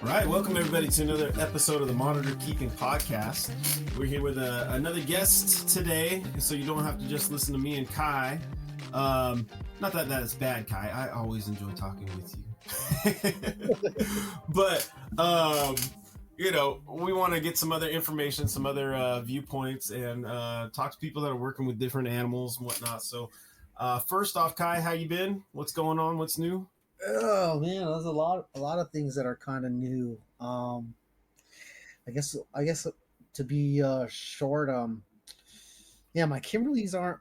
right, welcome everybody to another episode of the Monitor Keeping Podcast. We're here with another guest today, so you don't have to just listen to me and Kai. Not that is bad, Kai. I always enjoy talking with you. But, we want to get some other information, some other viewpoints, and talk to people that are working with different animals and whatnot. So, first off, Kai, how you been? What's going on? What's new? Oh man, there's a lot of things that are kind of new. I guess to be short, yeah, my Kimberleys aren't.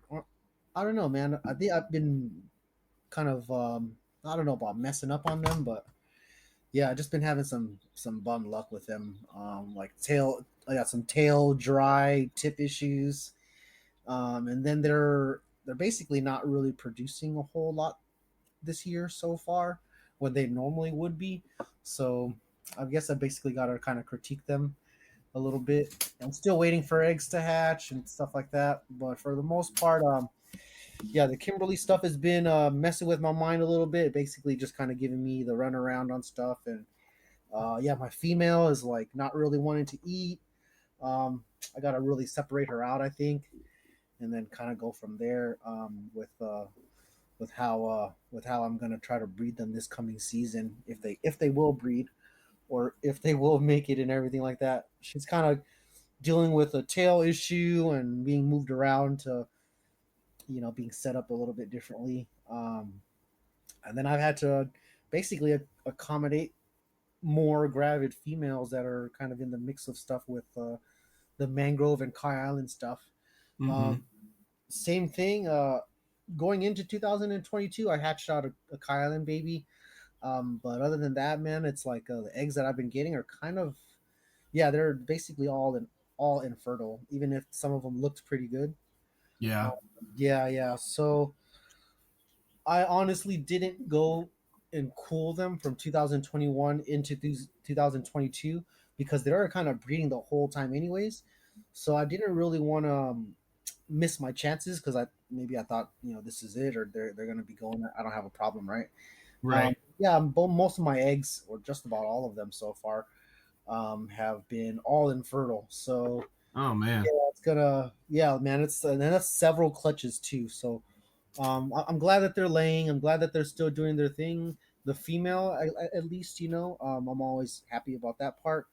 I don't know, man. I think I've been kind of I don't know about messing up on them, but yeah, I just been having some bum luck with them. I got some tail dry tip issues, and then they're basically not really producing a whole lot this year so far when they normally would be. So I guess I basically got to kind of critique them a little bit. I'm still waiting for eggs to hatch and stuff like that. But for the most part, yeah, the Kimberly stuff has been messing with my mind a little bit. Basically, just kind of giving me the runaround on stuff. And yeah, my female is like not really wanting to eat. I got to really separate her out, I think, and then kind of go from there with how I'm gonna try to breed them this coming season if they will breed or if they will make it and everything like that. She's kind of dealing with a tail issue and being moved around to being set up a little bit differently. And then I've had to basically accommodate more gravid females that are kind of in the mix of stuff with the mangrove and Kai Island stuff. Mm-hmm. Same thing. Going into 2022, I hatched out a Kai Island baby. But other than that, man, it's like the eggs that I've been getting are kind of, yeah, they're basically all infertile, even if some of them looked pretty good. Yeah. Yeah. So I honestly didn't go and cool them from 2021 into 2022 because they were kind of breeding the whole time, anyways. So I didn't really want to miss my chances because I thought this is it or they're gonna be going. I don't have a problem, right? Right. Yeah, most of my eggs, or just about all of them so far, have been all infertile. So Oh man. yeah, it's gonna, yeah, man. And that's several clutches too. So I'm glad that they're laying. I'm glad that they're still doing their thing. The female, at least, I'm always happy about that part.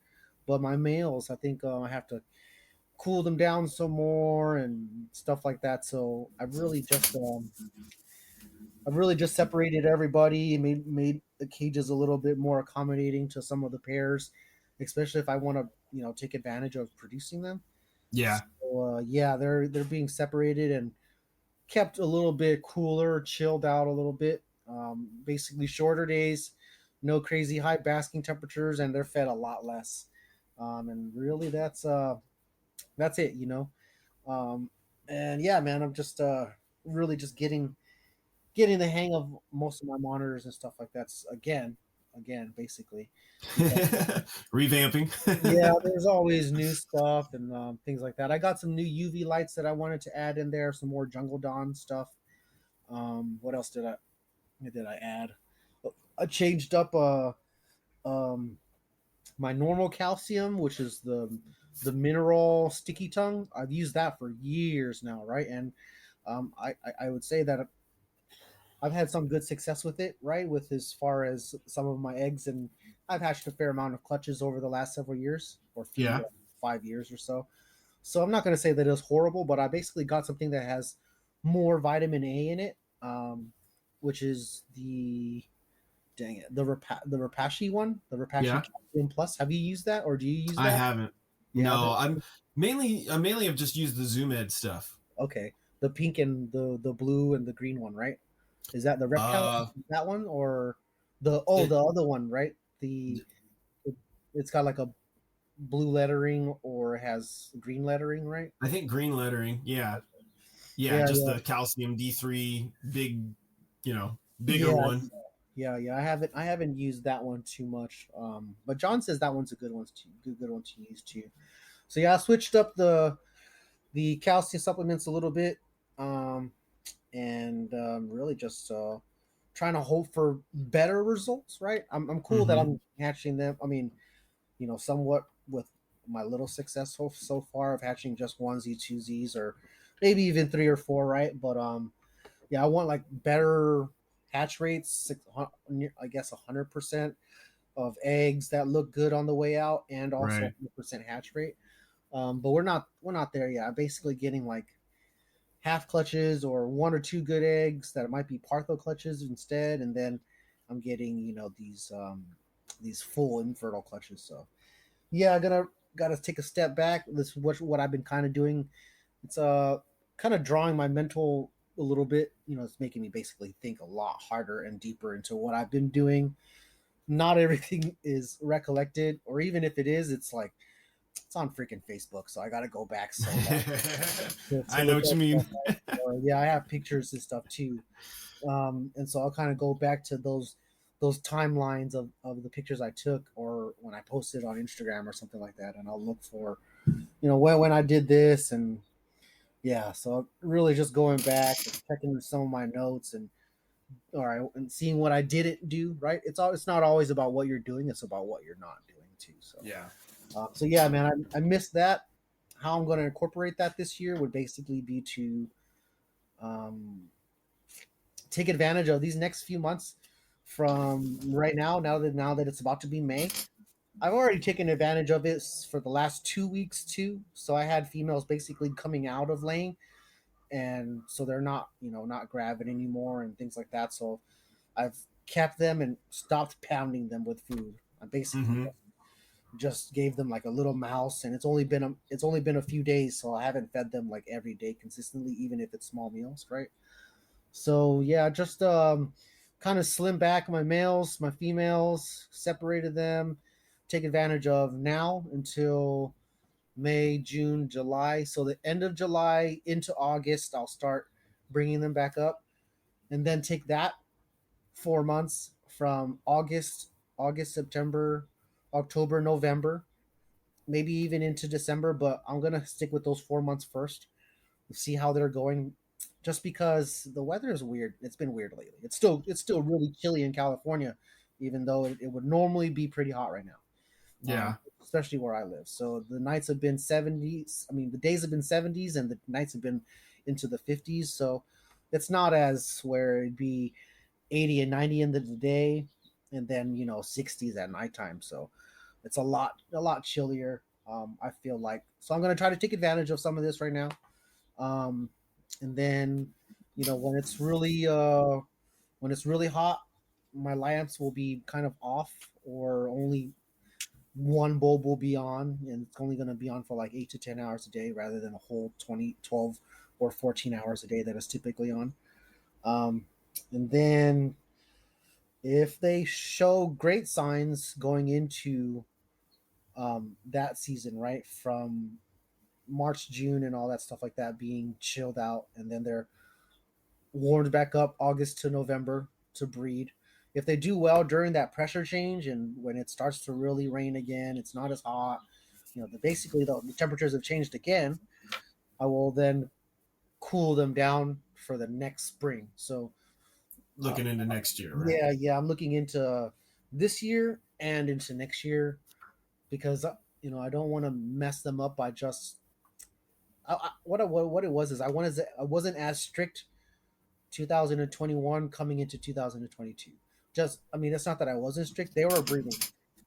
But my males, I think I have to cool them down some more and stuff like that. So I've really just separated everybody, made the cages a little bit more accommodating to some of the pairs, especially if I want to take advantage of producing them. Yeah. So yeah, they're being separated and kept a little bit cooler, chilled out a little bit. Basically shorter days, no crazy high basking temperatures, and they're fed a lot less. And really, that's it. Um, and yeah, man, I'm just really just getting the hang of most of my monitors and stuff like that again basically because Revamping. yeah, there's always new stuff and things like that. I got some new UV lights that I wanted to add in there, some more Jungle Dawn stuff. What else did I add? I changed up um my normal calcium, which is the mineral sticky tongue. I've used that for years now, right? And I would say that I've had some good success with it, right? With as far as some of my eggs, and I've hatched a fair amount of clutches over the last several years, or few Yeah. 5 years or so. So I'm not going to say that it was horrible, but I basically got something that has more vitamin A in it, which is the dang it the Rapashi one, the Rapashi Yeah. Calcium Plus. Have you used that, or do you use I that? haven't. Yeah. No, I mainly have just used the Zoom Ed stuff. Okay. The pink and the blue and the green one, right? Is that the Reptile? Uh That one or it, the other one, right? It, it's got like a blue lettering or has green lettering, right? I think green lettering. Yeah. Yeah, Yeah, just yeah, the calcium D3 big, bigger yeah, one. yeah. I haven't used that one too much. But John says that one's a good one to use too. So yeah, I switched up the calcium supplements a little bit, um, and really just trying to hope for better results. Right? I'm cool that Mm-hmm. I'm hatching them. I mean, somewhat with my little success so far of hatching just onesie, twosies, or maybe even three or four, right? But yeah, I want like better hatch rates, I guess 100% of eggs that look good on the way out, and also Right. 100% hatch rate. But we're not there yet. I'm basically getting like half clutches or one or two good eggs that might be partho clutches instead, and then I'm getting these full infertile clutches. So yeah, I gotta take a step back. This is what I've been kind of doing. It's kind of drawing my mental a little bit. It's making me basically think a lot harder and deeper into what I've been doing. Not everything is recollected, or even if it is, it's like it's on freaking Facebook, so I gotta go back so long to I know look what you at mean. stuff. Right? Or, yeah, I have pictures and stuff too, and so I'll kind of go back to those timelines of the pictures I took or when I posted on Instagram or something like that, and I'll look for when I did this. And yeah, so really just going back and checking some of my notes and all right, and seeing what I didn't do right. It's not always about what you're doing, it's about what you're not doing too. So Yeah. so yeah, man, I missed that. How I'm going to incorporate that this year would basically be to um, take advantage of these next few months from right now. Now that it's about to be May, I've already taken advantage of it for the last 2 weeks too. So I had females basically coming out of laying, and so they're not gravid anymore and things like that. So I've kept them and stopped pounding them with food. I basically Mm-hmm. just gave them like a little mouse, and it's only been a few days, so I haven't fed them like every day consistently, even if it's small meals, right? So yeah, just kind of slim back my males, my females, separated them, take advantage of now until May, June, July. So the end of July into August, I'll start bringing them back up, and then take that 4 months from August, September, October, November, maybe even into December. But I'm gonna stick with those 4 months first, see how they're going. Just because the weather is weird, it's been weird lately. It's still really chilly in California, even though it would normally be pretty hot right now, Yeah. especially where I live. So the nights have been 70s. I mean, the days have been 70s, and the nights have been into the 50s. So it's not as where it'd be 80 and 90 in the day, and then 60s at nighttime. So it's a lot chillier. I feel like, so I'm gonna try to take advantage of some of this right now, um, and then when it's really hot, my lamps will be kind of off, or only one bulb will be on, and it's only going to be on for like 8 to 10 hours a day rather than a whole 20, 12, or 14 hours a day that is typically on. um, and then if they show great signs going into that season, right, from March, June, and all that stuff like that, being chilled out, and then they're warmed back up August to November to breed. If they do well during that pressure change, and when it starts to really rain again, it's not as hot, basically the temperatures have changed again, I will then cool them down for the next spring. So uh, Looking into next year, right? yeah, I'm looking into this year and into next year, because I don't want to mess them up by just what it was is I wasn't as strict 2021 coming into 2022. Just, I mean, it's not that I wasn't strict. They were breeding,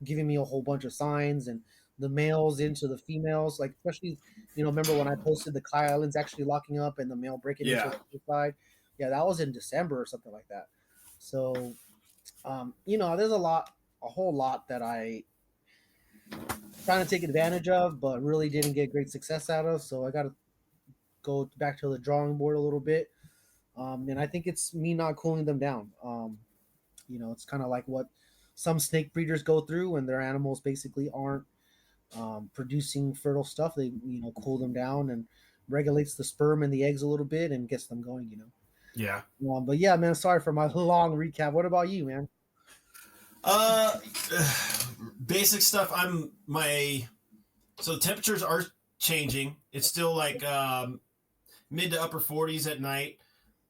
giving me a whole bunch of signs, and the males into the females, like especially, remember when I posted the Kai Islands actually locking up and the male breaking into Yeah. the other side? Yeah, that was in December or something like that. So, there's a whole lot that I trying to take advantage of, but really didn't get great success out of. So I got to go back to the drawing board a little bit. And I think it's me not cooling them down. It's kind of like what some snake breeders go through when their animals basically aren't producing fertile stuff. They cool them down and regulates the sperm and the eggs a little bit and gets them going. Yeah. But yeah, man, sorry for my long recap. What about you, man? Uh, basic stuff. So the temperatures are changing. It's still like mid to upper 40s at night,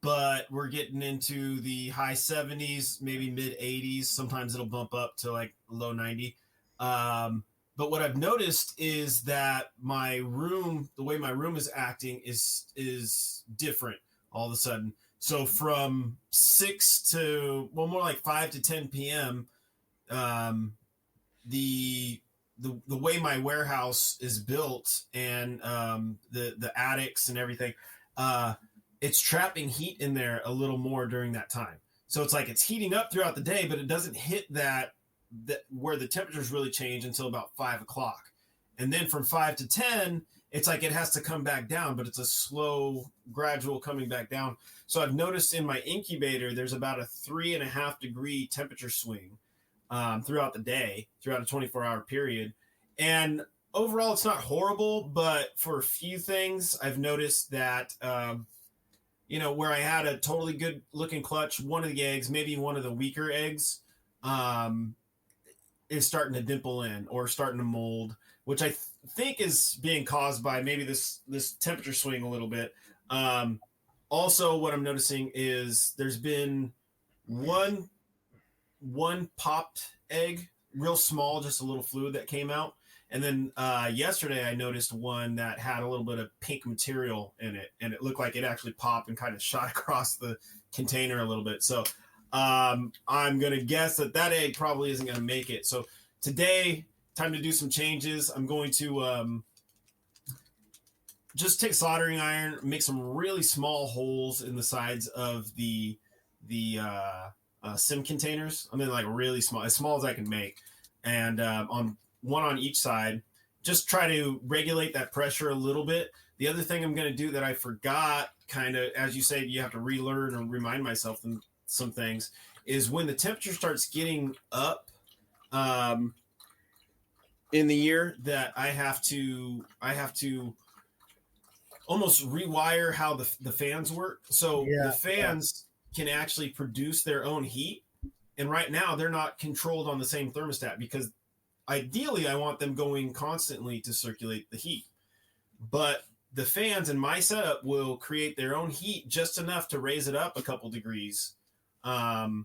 but we're getting into the high 70s, maybe mid 80s. Sometimes it'll bump up to like low 90. Um, But what I've noticed is that my room, the way my room is acting, is different all of a sudden. So from 6 to, well, more like 5 to 10 p.m., um, the way my warehouse is built, and the attics and everything, it's trapping heat in there a little more during that time. So it's like it's heating up throughout the day, but it doesn't hit that where the temperatures really change until about 5 o'clock. And then from 5 to 10, it's like it has to come back down, but it's a slow, gradual coming back down. So I've noticed in my incubator, there's about a 3.5 degree temperature swing throughout the day, throughout a 24-hour period. And overall, it's not horrible, but for a few things, I've noticed that, where I had a totally good looking clutch, one of the eggs, maybe one of the weaker eggs, is starting to dimple in or starting to mold, which I think is being caused by maybe this temperature swing a little bit. Also, what I'm noticing is there's been one popped egg, real small, just a little fluid that came out. And then yesterday I noticed one that had a little bit of pink material in it, and it looked like it actually popped and kind of shot across the container a little bit. So I'm going to guess that egg probably isn't going to make it. So today, time to do some changes. I'm going to just take soldering iron, make some really small holes in the sides of the sim containers. I mean, like really small, as small as I can make. And on one on each side, just try to regulate that pressure a little bit. The other thing I'm going to do that I forgot, kind of, as you say, you have to relearn or remind myself some things, is when the temperature starts getting up in the year, that I have to almost rewire how the fans work. So the fans can actually produce their own heat. And right now they're not controlled on the same thermostat, because ideally I want them going constantly to circulate the heat. But the fans in my setup will create their own heat just enough to raise it up a couple degrees. And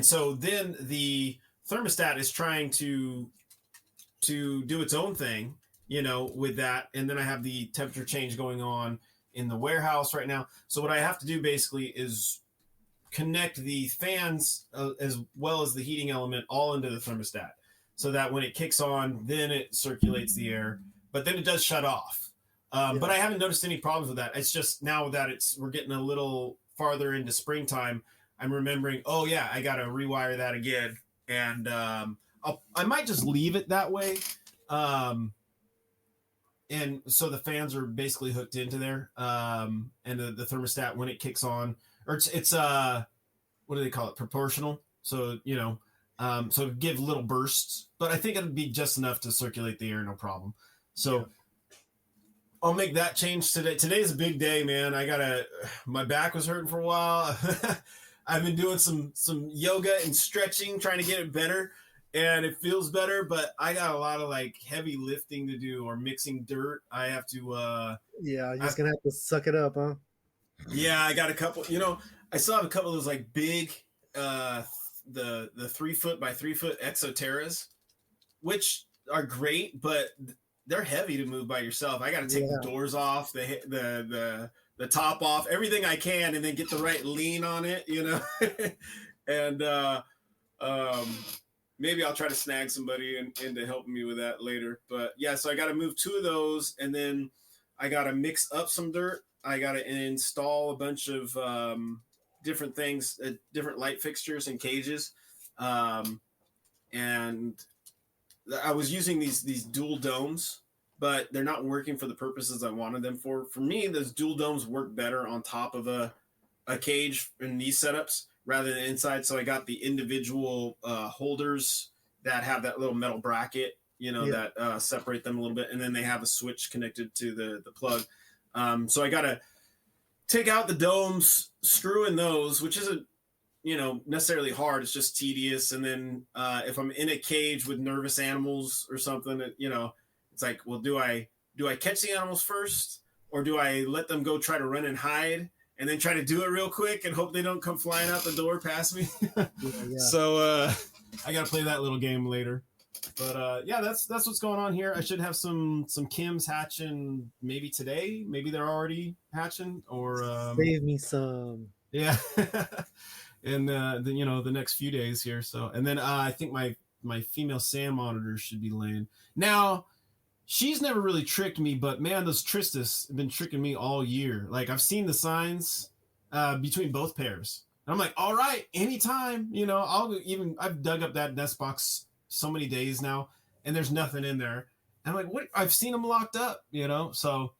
so then the thermostat is trying to do its own thing, with that. And then I have the temperature change going on in the warehouse right now. So what I have to do basically is connect the fans as well as the heating element all into the thermostat, so that when it kicks on, then it circulates the air, but then it does shut off. But I haven't noticed any problems with that. It's just now that we're getting a little farther into springtime, I'm remembering, oh yeah, I got to rewire that again. And I might just leave it that way. And so the fans are basically hooked into there. And the thermostat, when it kicks on, or it's what do they call it? Proportional. So, so give little bursts, but I think it'd be just enough to circulate the air, no problem. So I'll make that change today. Today's a big day, man. My back was hurting for a while. I've been doing some yoga and stretching, trying to get it better, and it feels better, but I got a lot of like heavy lifting to do, or mixing dirt. I have to, you're just going to have to suck it up, huh? Yeah, I got a couple, I still have a couple of those like big, the 3 foot by 3 foot Exoterras, which are great, but they're heavy to move by yourself. I got to take the doors off, the top off, everything I can, and then get the right lean on it, and maybe I'll try to snag somebody into helping me with that later. But yeah, so I got to move 2 of those, and then I got to mix up some dirt. I got to install a bunch of different things, different light fixtures and cages. And I was using these dual domes, but they're not working for the purposes I wanted them for. For me, those dual domes work better on top of a cage in these setups rather than inside. So I got the individual holders that have that little metal bracket, that separate them a little bit. And then they have a switch connected to the plug. So I got to take out the domes, screw in those, which isn't, necessarily hard. It's just tedious. And then if I'm in a cage with nervous animals or something, it's like, well, do I catch the animals first, or do I let them go try to run and hide and then try to do it real quick and hope they don't come flying out the door past me? So I got to play that little game later. But yeah, that's what's going on here. I should have some Kims hatching maybe today. Maybe they're already hatching, or Save me some. yeah. And then the next few days here. So and then I think my female sand monitor should be laying now. She's never really tricked me, but man, those Tristis have been tricking me all year. Like I've seen the signs between both pairs. And I'm like, all right, anytime, I've dug up that nest box so many days now, and there's nothing in there. And I'm like, what? I've seen them locked up, so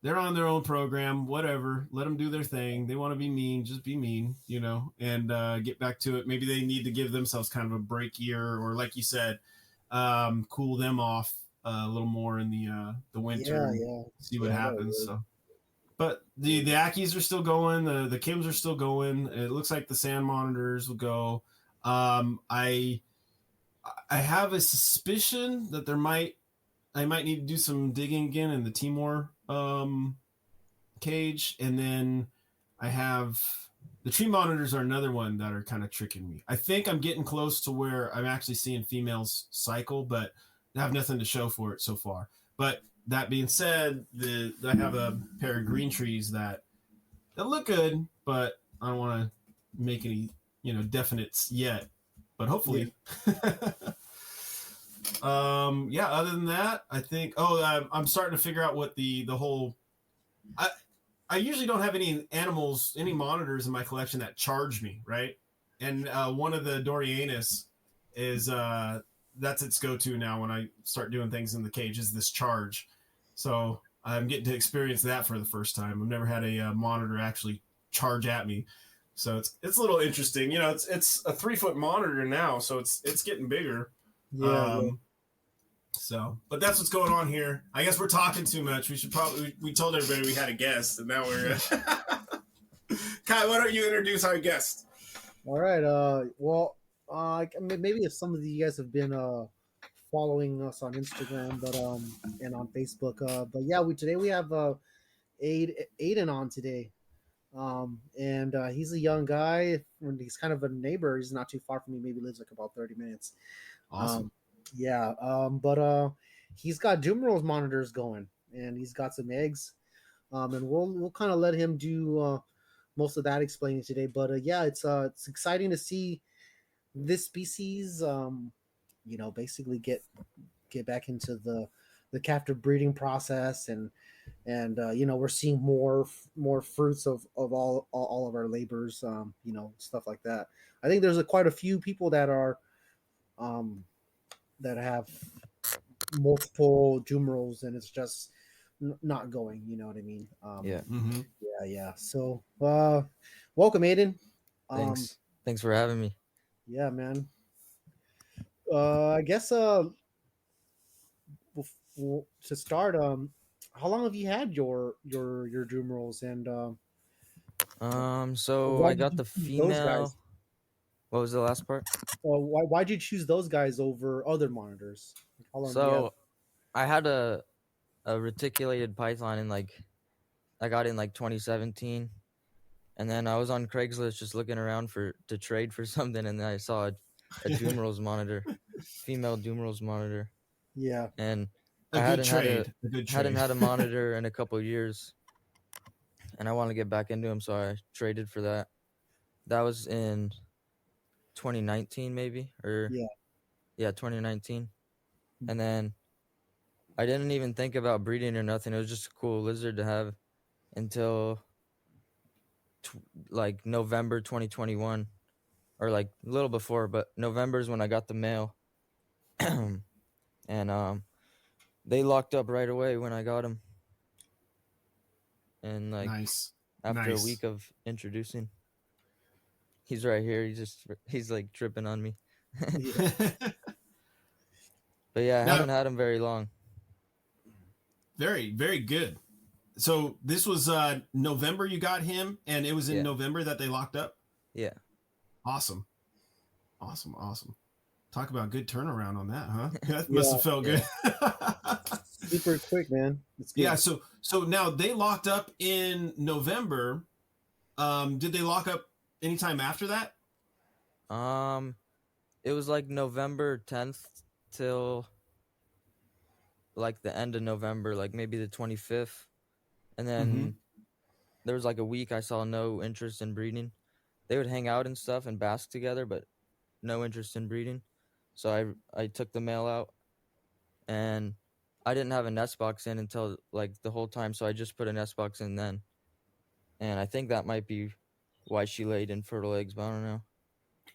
they're on their own program, whatever. Let them do their thing. They want to be mean, just be mean, and get back to it. Maybe they need to give themselves kind of a break year, or like you said, cool them off a little more in the winter. Yeah. See what happens. So, but the Ackies are still going. The Kims are still going. It looks like the sand monitors will go. I have a suspicion that I might need to do some digging again in the Timor cage, and then I have the tree monitors are another one that are kind of tricking me. I think I'm getting close to where I'm actually seeing females cycle, but I have nothing to show for it so far. But that being said, I have a pair of green trees that look good, but I don't want to make any definites yet. But hopefully. Yeah. Yeah, other than that, I think I'm starting to figure out what the whole I usually don't have any monitors in my collection that charge me, right? And one of the Dorianus is that's its go-to now when I start doing things in the cage is this charge. So I'm getting to experience that for the first time. I've never had a monitor actually charge at me. So it's a little interesting. It's a 3-foot monitor now, so it's getting bigger. Yeah. So, but that's what's going on here. I guess we're talking too much. We told everybody we had a guest, and now we're Kai, why don't you introduce our guest? All right. Well, maybe if some of you guys have been following us on Instagram, but and on Facebook, but yeah, today we have Aiden on today. And he's a young guy. He's kind of a neighbor. He's not too far from me. Maybe lives like about 30 minutes. Awesome. Yeah. But he's got Dumeril monitors going, and he's got some eggs. And we'll kind of let him do most of that explaining today. But yeah, it's exciting to see this species. Basically get back into the captive breeding process, and we're seeing more fruits of all of our labors, stuff like that. I think there's quite a few people that are that have multiple Dumerils, and it's just not going, you know what I mean? Yeah. Mm-hmm. Yeah. So welcome, Aiden. Thanks for having me. Yeah, man. I guess to start, how long have you had your Dumerils? And so I got the female. What was the last part? Why'd you choose those guys over other monitors? How long so I had a reticulated python I got in 2017, and then I was on Craigslist just looking around to trade for something, and then I saw a Dumeril's monitor, female Dumeril's monitor. Yeah. And I hadn't had a monitor in a couple years, and I wanted to get back into them, so I traded for that. That was in 2019, maybe, or 2019. And then I didn't even think about breeding or nothing. It was just a cool lizard to have until November 2021, or a little before, but November is when I got the male. And they locked up right away when I got them. And nice. After a week of introducing, he's right here. He's tripping on me. But yeah, I haven't had him very long. Very, very good. So this was November you got him, and it was in November that they locked up? Yeah. Awesome. Talk about good turnaround on that, huh? That must have felt good. Super quick, man. Yeah, so now they locked up in November. Did they lock up anytime after that? It was November 10th till like the end of November, like maybe the 25th. And then there was like a week I saw no interest in breeding. They would hang out and stuff and bask together, but no interest in breeding. So I took the male out, and I didn't have a nest box in until like the whole time, so I just put a nest box in then. And I think that might be why she laid infertile eggs, but I don't know.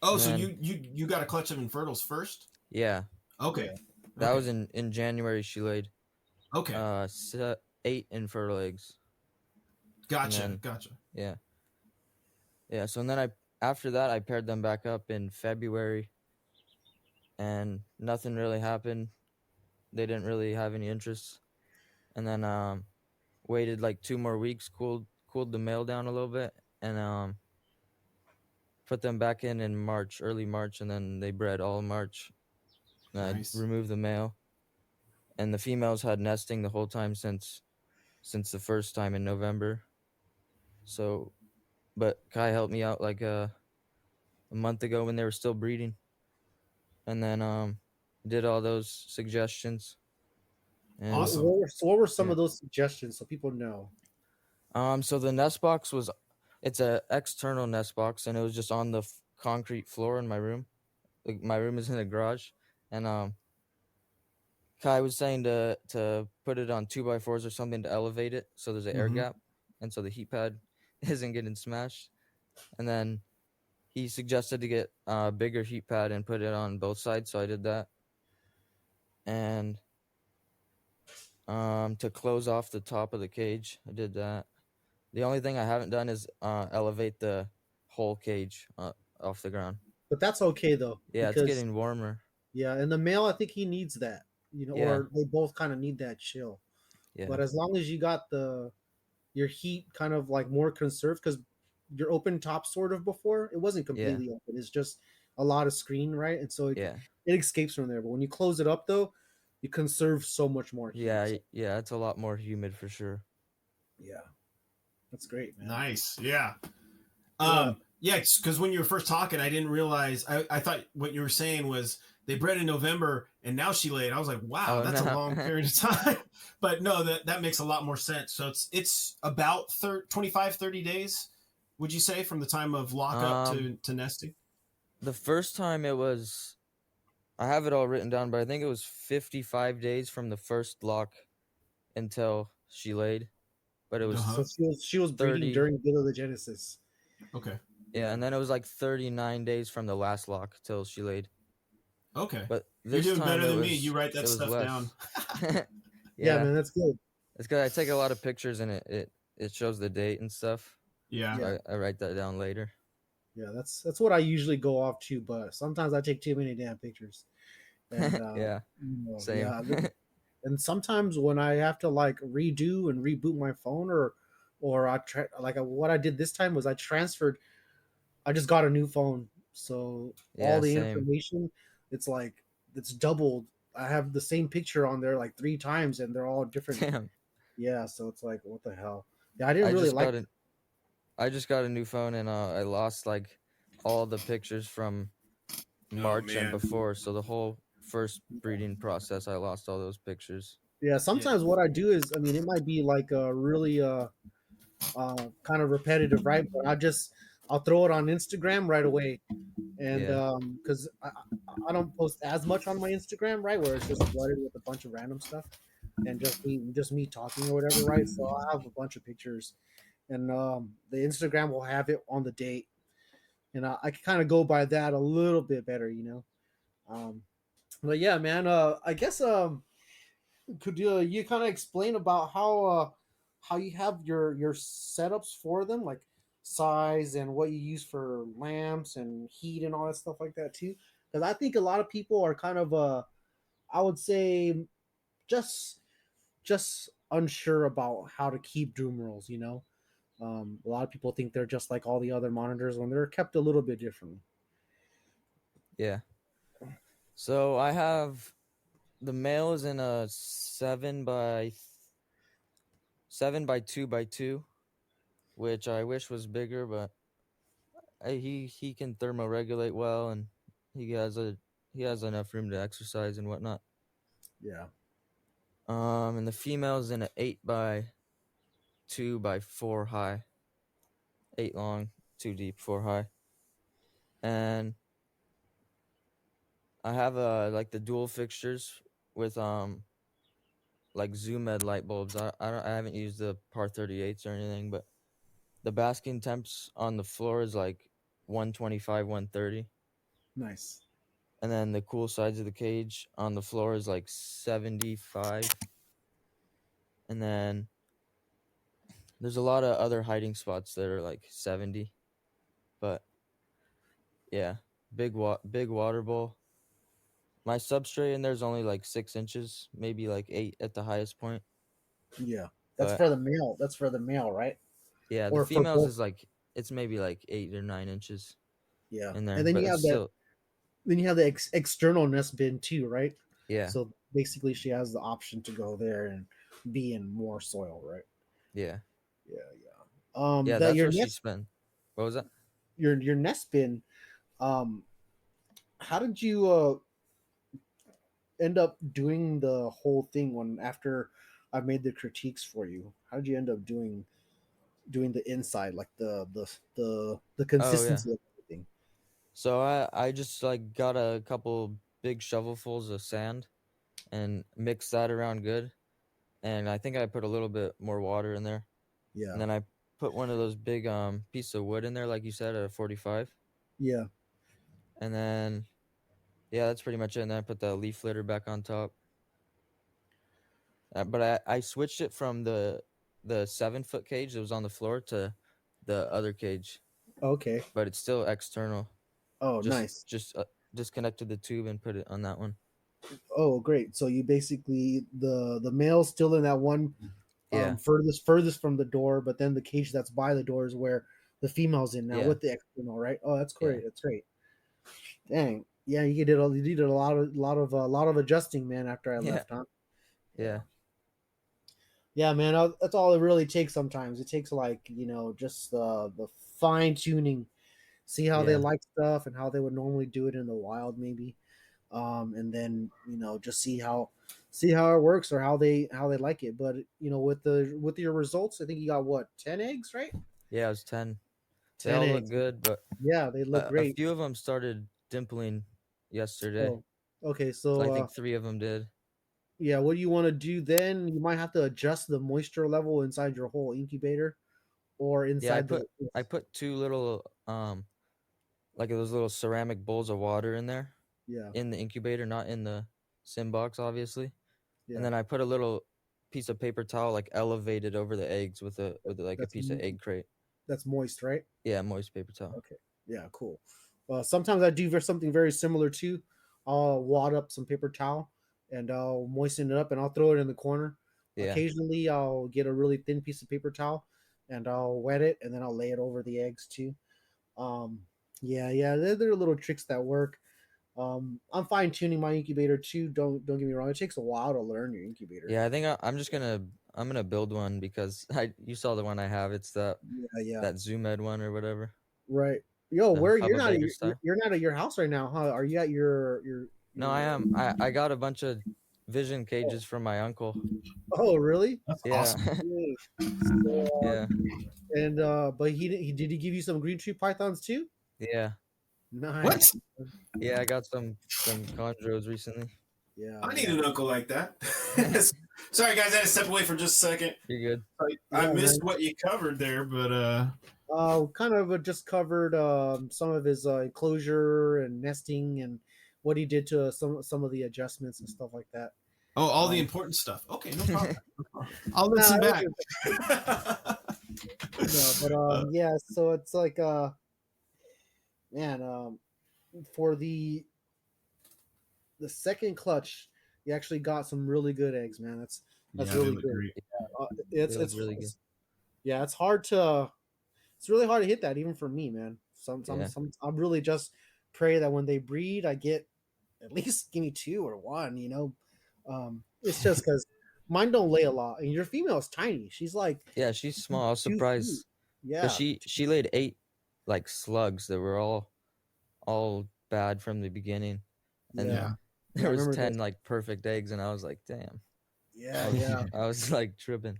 Oh, And so then, you got a clutch of infertiles first? yeah, Okay. that Okay. was in January. She laid Okay. 8 infertile eggs. Gotcha. And then, Gotcha. yeah. So and then after that I paired them back up in February, and nothing really happened. They didn't really have any interest. And then waited like 2 more weeks, cooled the male down a little bit, and put them back in March, early March, and then they bred all March. And I Nice. removed the male, and the females had nesting the whole time since the first time in November. So, but Kai helped me out like a month ago when they were still breeding, and then did all those suggestions. And Awesome. What were some yeah. of those suggestions so people know? So the nest box it's a external nest box, and it was just on the concrete floor in my room. Like my room is in a garage, and Kai was saying to put it on 2x4s or something to elevate it, so there's an air gap, and so the heat pad isn't getting smashed. And then he suggested to get a bigger heat pad and put it on both sides, so I did that. And to close off the top of the cage, I did that. The only thing I haven't done is elevate the whole cage off the ground. But that's okay though, Yeah, it's because getting warmer. yeah, and the male, I think he needs that, Yeah, or they both kind of need that chill. yeah, But as long as you got your heat kind of like more conserved, because your open top sort of before it wasn't yeah, completely open, it's just a lot of screen, right? And so yeah, it escapes from there. But when you close it up though, you conserve so much more heat. yeah, So, yeah. It's a lot more humid for sure. yeah, that's great, man. Nice. Yeah. Yeah. Yeah, because when you were first talking, I didn't realize. I thought what you were saying was they bred in November and now she laid. I was like, wow, Oh that's a no. long period of time. But no, that makes a lot more sense. So it's about 25, 30 days, would you say, from the time of lockup to nesting? The first time I have it all written down, but I think it was 55 days from the first lock until she laid. But it was So she was breeding 30. during Genesis. Okay. Yeah, and then it was like 39 days from the last lock till she laid. Okay. But You're this doing time better than me. You write that stuff down. less. Yeah, Yeah, man, that's good. it's good. I take a lot of pictures, and it shows the date and stuff. Yeah. Yeah. I write that down later. Yeah, that's what I usually go off to, but sometimes I take too many damn pictures. And Yeah, same. yeah, and sometimes when I have to like redo and reboot my phone, or what I did this time was I just got a new phone, so all Yeah, the same. information, it's like it's doubled. I have the same picture on there like 3 times, and they're all different. Damn. Yeah, so it's like, what the hell? Yeah, I didn't I really just like. got an I just got a new phone, and I lost like all the pictures from March and man. before. So the whole first breeding process, I lost all those pictures. Yeah, Yeah. sometimes what I do is, I mean, it might be like a really kind of repetitive, right? But I'll throw it on Instagram right away, and Yeah, because I don't post as much on my Instagram, right, where it's just flooded with a bunch of random stuff and just me talking or whatever, right? So I have a bunch of pictures, and the Instagram will have it on the date, and I can kind of go by that a little bit better, Um, but yeah, man, I guess could you kind of explain about how you have your setups for them, like size and what you use for lamps and heat and all that stuff like that too? Because I think a lot of people are kind of I would say just unsure about how to keep Dumerils. A lot of people think they're just like all the other monitors when they're kept a little bit differently. yeah. So I have the male is in a 7x2x2, which I wish was bigger, but he can thermoregulate well, and he has a he has enough room to exercise and whatnot. Yeah. And the female's in an 8x2x4 high, 8 long, 2 deep, 4 high, and I have like the dual fixtures with like Zoomed light bulbs. I haven't used the par 38s or anything, but the basking temps on the floor is like 125, 130. Nice. And then the cool sides of the cage on the floor is like 75. And then there's a lot of other hiding spots that are like 70. But yeah, big water bowl. My substrate in there's only like 6 inches, maybe like 8 at the highest point. Yeah. That's But for the male. That's for the male, right? yeah, the Or for females both. is like, it's maybe like 8 or 9 inches Yeah. in there, And then but you it's have that. still, Then you have the external nest bin too, right? yeah, So basically, she has the option to go there and be in more soil, right? yeah, Yeah, yeah. yeah. That That's your what she nest, spent. What was that? your nest bin. Um, how did you end up doing the whole thing when after I made the critiques for you? How did you end up doing the inside, like the Oh yeah. consistency of everything? So I just like got a couple big shovelfuls of sand and mixed that around good, and I think I put a little bit more water in there, and Yeah, then I put one of those big piece of wood in there, like you said, at a 45, yeah. and then yeah, that's pretty much it. And then I put the leaf litter back on top. But I switched it from the 7-foot cage that was on the floor to the other cage, Okay. but it's still external. Oh, Just nice. just disconnected the tube and put it on that one. Oh, great. So you basically the male's still in that one Yeah, furthest from the door, but then the cage that's by the door is where the female's in now yeah, with the external, right? Oh, that's yeah, great. That's great. Dang. Yeah, you did a lot of adjusting, man, after I yeah, left, huh? Yeah. yeah, Yeah, man, that's all it really takes sometimes. It takes like, just the fine tuning, see how they yeah, like stuff and how they would normally do it in the wild maybe. And then just see how it works or how they like it. But with your results, I think you got what, 10 eggs, right? yeah. It was 10. They 10 all look eggs. good, but Yeah, they look a great. few of them started dimpling yesterday. Oh, okay. So I So think 3 of them did. yeah, what you want to do then? You might have to adjust the moisture level inside your whole incubator or Yeah, inside the. I put 2 little like those little ceramic bowls of water in there Yeah, in the incubator, not in the sim box, obviously. And yeah. then I put a little piece of paper towel like elevated over the eggs like a That's piece of egg crate. that's moist, right? Yeah, moist paper towel. Okay. Yeah, cool. Sometimes I do something very similar too. I'll wad up some paper towel and I'll moisten it up and I'll throw it in the corner. Yeah. Occasionally, I'll get a really thin piece of paper towel and I'll wet it and then I'll lay it over the eggs too. Um, yeah, yeah, there are little tricks that work. I'm fine tuning my incubator too. Don't get me wrong. It takes a while to learn your incubator. Yeah, I think I'm just I'm gonna build one because you saw the one I have. It's Yeah, yeah, that Zoom Ed one or whatever, right. Yo, the where Hubbabaker style. you're not at your house right now, huh? Are you at No, I your am. I got a bunch of vision oh, cages from my uncle. oh, really? That's Yeah, awesome. Yeah. So, yeah, and but he give you some green tree pythons too? yeah, What? Nice. yeah. I got some chondros recently. Yeah, I need yeah. an uncle like that. Sorry, guys, I had to step away for just a second. You're good. I Yeah, man. missed what you covered there, but Kind of just covered some of his enclosure and nesting and what he did to some of the adjustments and stuff like that. oh, all the Um, important stuff. Okay, no problem. I'll nah, listen it back. no, but yeah. So it's like man, for the second clutch, you actually got some really good eggs, man. That's Yeah, they really look good. great. They look really good. Yeah, it's really hard to hit that even for me, man. Yeah, I'm really just pray that when they breed, I get at least give me two or one. It's just because mine don't lay a lot, and your female is tiny. She's like yeah. She's small. I was 2 feet. surprised because Yeah, she laid 8 like slugs that were all bad from the beginning, and Yeah. there I was remember 10 those. like perfect eggs, and I was like, damn. Yeah, yeah. I was like tripping.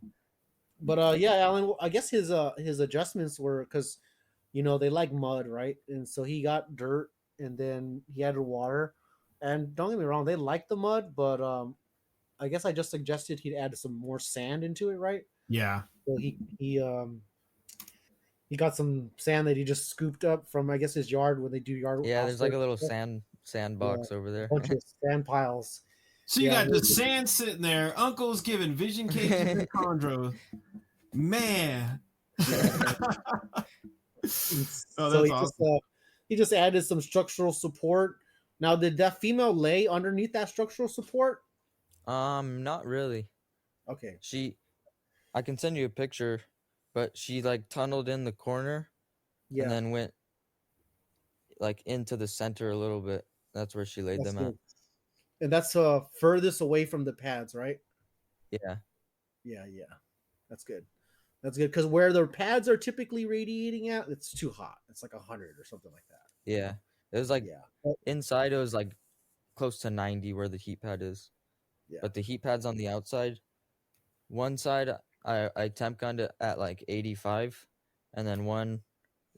But yeah, Alan, I guess his adjustments were because they like mud, right? And so he got dirt, and then he added water. And don't get me wrong, they like the mud, but I guess I just suggested he'd add some more sand into it, right? Yeah. So he got some sand that he just scooped up from, I guess, his yard when they do yard Yeah, there's like housework. a little Yeah, sandbox over a there. bunch of sand piles. So you Yeah, got the sand sitting there. Uncle's giving vision cages and chondro. Man. yeah. Oh, So that's awesome. he just added some structural support. Now, did that female lay underneath that structural support? Not really. Okay. I can send you a picture, but she like tunneled in the corner and Yeah, then went like into the center a little bit. That's where she laid that's them at. good. And that's furthest away from the pads, right? Yeah. Yeah, yeah. That's good. That's good because where the pads are typically radiating at, it's too hot. It's like 100 or something like that. Yeah. It was like Yeah. But, inside it was like close to 90 where the heat pad is. yeah. But the heat pad's on the outside. One side I temp gunned it at like 85, and then one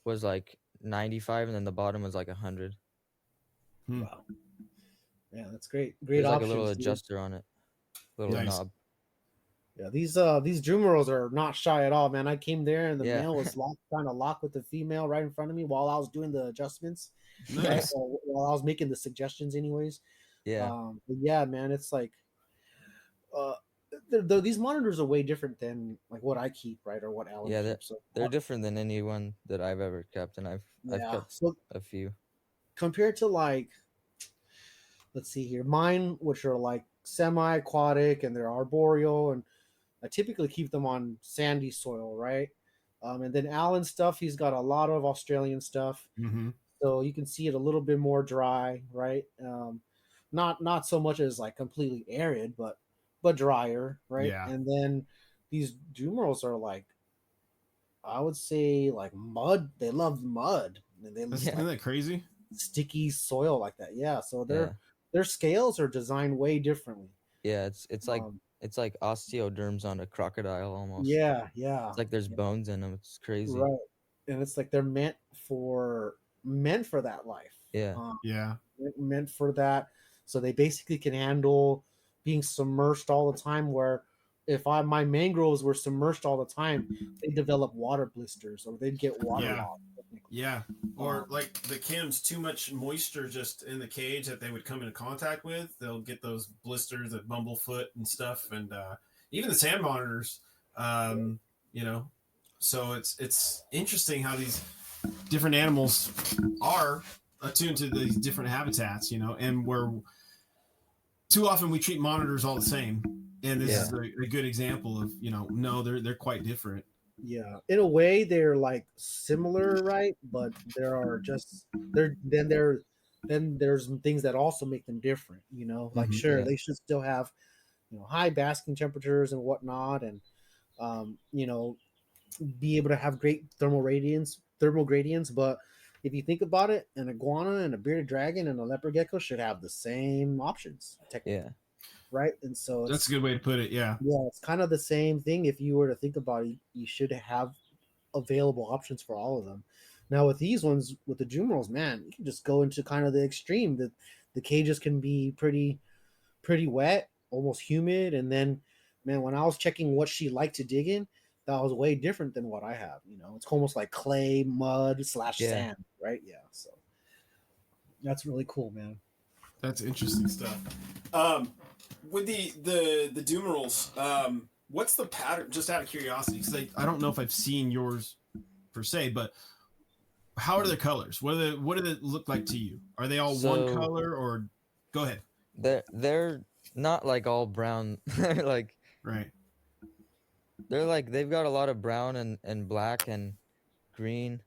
was like 95, and then the bottom was like 100. Wow. Yeah, that's great. Great There's like a options. little Dude. adjuster on it. Little Nice. knob. Yeah, these Dumerils are not shy at all, man. I came there and the Yeah. male was trying to lock with the female right in front of me while I was doing the adjustments. Right? Nice. While I was making the suggestions, anyways. Yeah. But yeah, man, it's like, uh, these monitors are way different than like what I keep, right, or what Alan Yeah, keeps. So, they're different than anyone that I've ever kept, and I've yeah. kept So a few. compared to like, let's see here, mine, which are like semi-aquatic and they're arboreal, and I typically keep them on sandy soil, right? And then Alan's stuff, he's got a lot of Australian stuff, Mm-hmm. so you can see it a little bit more dry, right? Not so much as like completely arid, but drier, right? Yeah. And then these Dumerils are like, I would say like mud. They love mud, and they Isn't like that crazy? sticky soil like that. Yeah, so Yeah. their scales are designed way differently. Yeah, it's like Um, osteoderms on a crocodile almost. yeah, yeah. It's like there's bones in them. It's crazy. Right. And it's like they're meant for that life. Yeah. Yeah. Meant for that. So they basically can handle being submerged all the time. Where if my mangroves were submerged all the time, they develop water blisters or they'd get waterlogged. Yeah. Or like the cams, too much moisture just in the cage that they would come into contact with. They'll get those blisters at bumblefoot and stuff, and even the sand monitors. You know, so it's interesting how these different animals are attuned to these different habitats. And where too often we treat monitors all the same, and this is a good example of no, they're quite different. Yeah, in a way they're like similar, right? But there are just then there's things that also make them different. Like sure Yeah. they should still have high basking temperatures and whatnot, and be able to have great thermal gradients. But if you think about it, an iguana and a bearded dragon and a leopard gecko should have the same options, technically, right? And so That's a good way to put it. Yeah. it's kind of the same thing. If you were to think about it, you should have available options for all of them. Now with these ones, with the Jumerals, man, you can just go into kind of the extreme. The cages can be pretty wet, almost humid, and then, man, when I was checking what she liked to dig in, that was way different than what I have. It's almost like clay, mud / sand, right? Yeah, so that's really cool, man. That's interesting stuff. With the Dumerils, what's the pattern? Just out of curiosity, because I don't know if I've seen yours per se, but how are their colors? What do they look like to you? Are they all one color, or go ahead? They're not like all brown. They're like right. They're like they've got a lot of brown and black and green.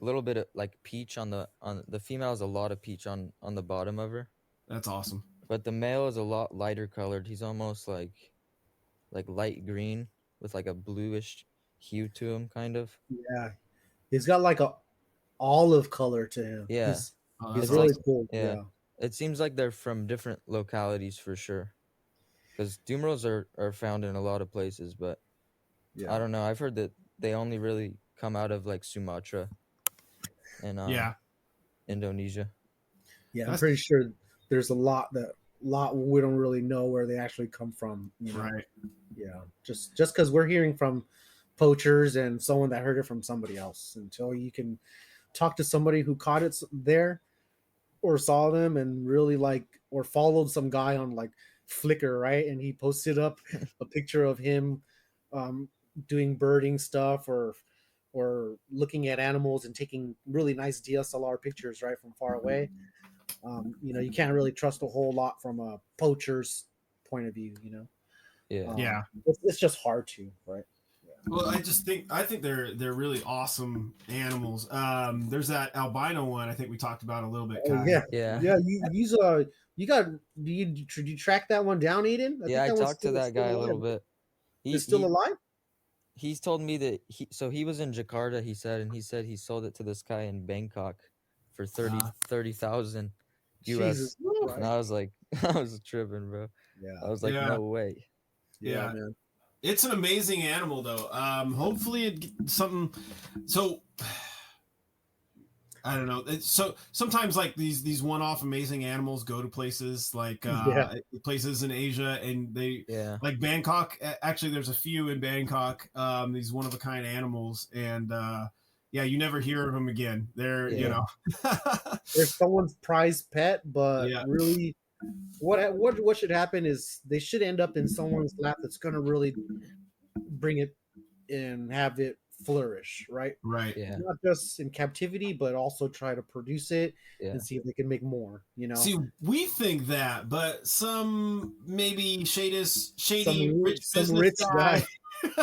A little bit of like peach on the female has a lot of peach on the bottom of her. That's awesome. But the male is a lot lighter colored. He's almost like light green with like a bluish hue to him, kind of. Yeah, he's got like a olive color to him. Yeah, he's really cool. Yeah. It seems like they're from different localities for sure. Because Dumerils are found in a lot of places, but Yeah. I don't know. I've heard that they only really come out of like Sumatra and Yeah. Indonesia. Yeah, I'm That's pretty sure there's a lot we don't really know where they actually come from. You know, right. yeah, just because we're hearing from poachers and someone that heard it from somebody else. Until you can talk to somebody who caught it there or saw them and really like or followed some guy on like Flickr, right? And he posted up a picture of him um, doing birding stuff or looking at animals and taking really nice DSLR pictures right from far away. You know, you can't really trust a whole lot from a poacher's point of view. You know, Yeah. Yeah. it's just hard to, right? Well, I think they're really awesome animals. There's that albino one I think we talked about a little bit, Oh Kai. yeah, Yeah. yeah. You got. Did you track that one down, Aiden? I Yeah, think I that one's talked to that guy a still little alive. bit. It's still alive. He's told me that he was in Jakarta, he said, and he said he sold it to this guy in Bangkok for 30,000 Jesus US. And Christ. I was like, I was tripping, bro. Yeah, I was like, Yeah. no way. yeah, Yeah. man. It's an amazing animal though. Hopefully something. So I don't know. So sometimes like these one-off amazing animals go to places like Yeah. places in Asia, and they Yeah. like Bangkok. Actually, there's a few in Bangkok. These one-of-a-kind animals, and yeah, you never hear of them again. They're you Yeah. know, They're someone's prized pet, but yeah, really, what should happen is they should end up in someone's lap that's gonna really bring it and have it flourish, right? right. Yeah. Not just in captivity, but also try to produce it Yeah. and see if they can make more. You know, See, we think that, but some maybe shady rich some business rich guy,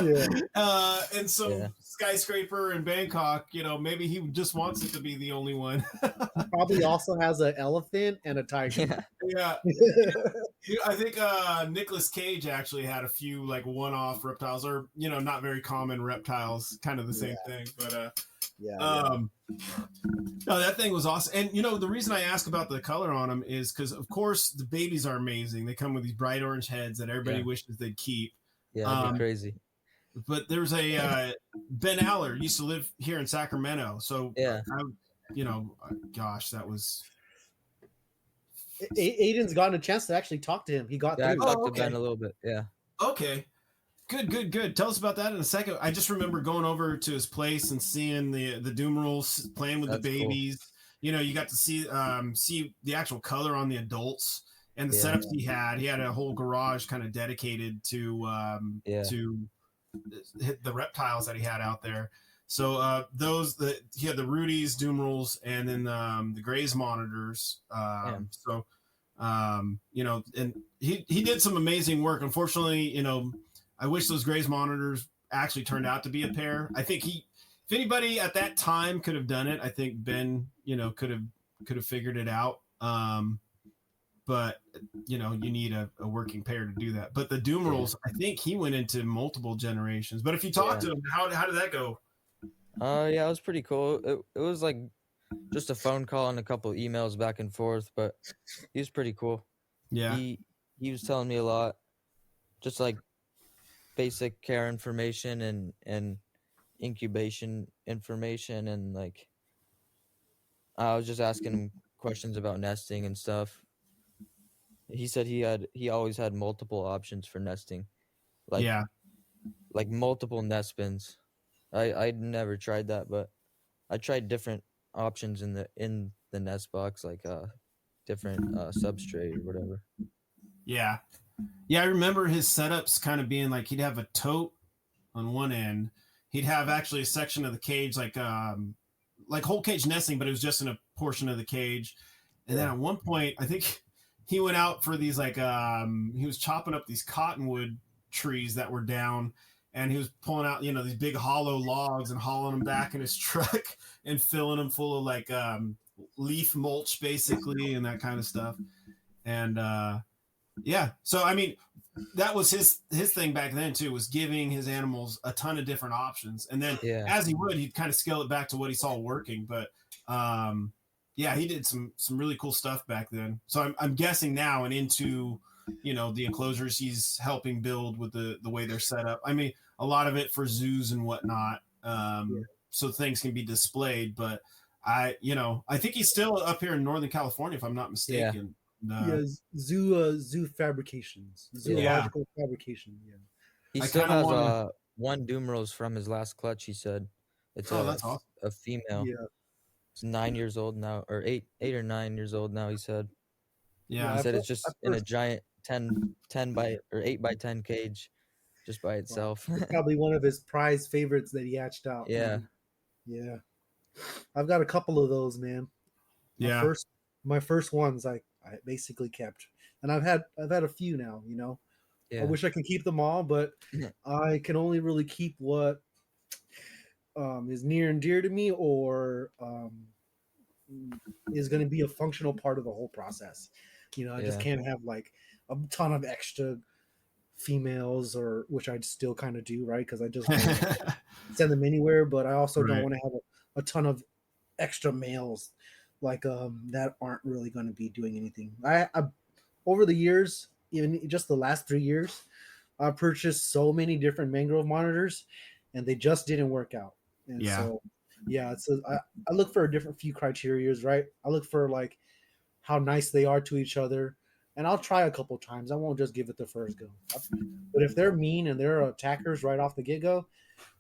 Yeah. and some Yeah. skyscraper in Bangkok, you know, maybe he just wants it to be the only one. He probably also has an elephant and a tiger. Yeah. Yeah, I think Nicolas Cage actually had a few like one-off reptiles, or you know, not very common reptiles, kind of the same thing. But Yeah. no, that thing was awesome. And you know, the reason I ask about the color on them is because, of course, the babies are amazing. They come with these bright orange heads that everybody Yeah. wishes they'd keep. Yeah, that'd be crazy. But there's a Ben Aller used to live here in Sacramento, so Yeah. you know, gosh, that was. Aiden's gotten a chance to actually talk to him. He got Yeah, I through. talked to okay. Ben a little bit. Yeah. Okay. Good. Tell us about that in a second. I just remember going over to his place and seeing the Dumerils playing with That's the babies. Cool. You know, you got to see the actual color on the adults and the setups he had. He had a whole garage kind of dedicated to hit the reptiles that he had out there. So he had the Rudies, Dumerils, and then the Grays monitors. So you know, and he did some amazing work. Unfortunately, you know, I wish those Grays monitors actually turned out to be a pair. I think if anybody at that time could have done it, I think Ben, you know, could have figured it out. But you know, you need a working pair to do that. But the Dumerils, I think he went into multiple generations. But if you talk to him, how did that go? Yeah, it was pretty cool. It was like just a phone call and a couple emails back and forth, but he was pretty cool. Yeah. He was telling me a lot, just like basic care information and incubation information, and like I was just asking him questions about nesting and stuff. He said he always had multiple options for nesting, like multiple nest bins. I'd never tried that, but I tried different options in the nest box, like different substrate or whatever. Yeah, I remember his setups kind of being like he'd have a tote on one end. He'd have actually a section of the cage like whole cage nesting, but it was just in a portion of the cage. And then at one point, I think he went out for these like he was chopping up these cottonwood trees that were down, and he was pulling out, you know, these big hollow logs and hauling them back in his truck and filling them full of like leaf mulch basically and that kind of stuff. And so I mean, that was his thing back then too, was giving his animals a ton of different options, and then as he would, he'd kind of scale it back to what he saw working. But Yeah, he did some really cool stuff back then. So I'm guessing now and into, the enclosures he's helping build with the way they're set up. I mean, a lot of it for zoos and whatnot, Yeah. so things can be displayed. But I think he's still up here in Northern California, if I'm not Yeah, mistaken. Yeah, zoo fabrications, yeah. zoological fabrication. Yeah. He I still kind of has want to. one Dumerils from his last clutch. He said it's Oh, that's awesome. a female. Yeah. It's 9 years old now, or 8 or 9 years old now. He said. Yeah. He Yeah, said it's At just in a first, giant 10 by or 8 by 10 cage, just by wow, itself. it's probably one of his prize favorites that he hatched out. Yeah, Man. Yeah. I've got a couple of those, man. My yeah, first my first ones I basically kept. And I've had a few now, I yeah, wish I could keep them all, but I can only really keep what is near and dear to me, or is going to be a functional part of the whole process. I just yeah, can't have like a ton of extra females, or which I still kind of do, right? Because I just don't want to send them anywhere, but I also don't right. want to have a ton of extra males like that aren't really going to be doing anything. I over the years, even just the last 3 years, I purchased so many different mangrove monitors, and they just didn't work out. And Yeah, so, yeah, I look for a different few criterias, right? I look for like how nice they are to each other, and I'll try a couple times. I won't just give it the first go. But if they're mean and they're attackers right off the get go,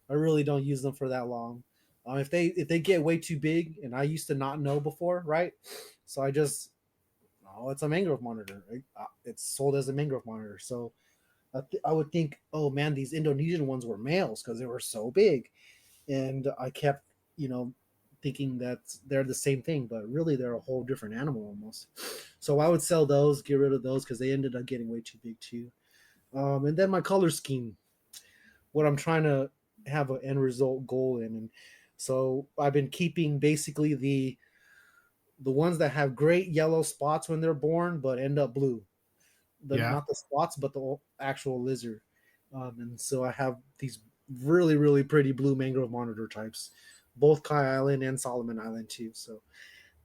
I really don't use them for that long. If they get way too big, and I used to not know before, right? So I just, oh, it's a mangrove monitor. It's sold as a mangrove monitor. So I would think, oh man, these Indonesian ones were males because they were so big, and I kept, you know, thinking that they're the same thing, but really they're a whole different animal almost. So I would sell those, get rid of those because they ended up getting way too big too. And then my color scheme, what I'm trying to have an end result goal in, and so I've been keeping basically the ones that have great yellow spots when they're born, but end up blue. yeah, Not the spots, but the actual lizard. And so I have these really really pretty blue mangrove monitor types, both Kai Island and Solomon Island too. So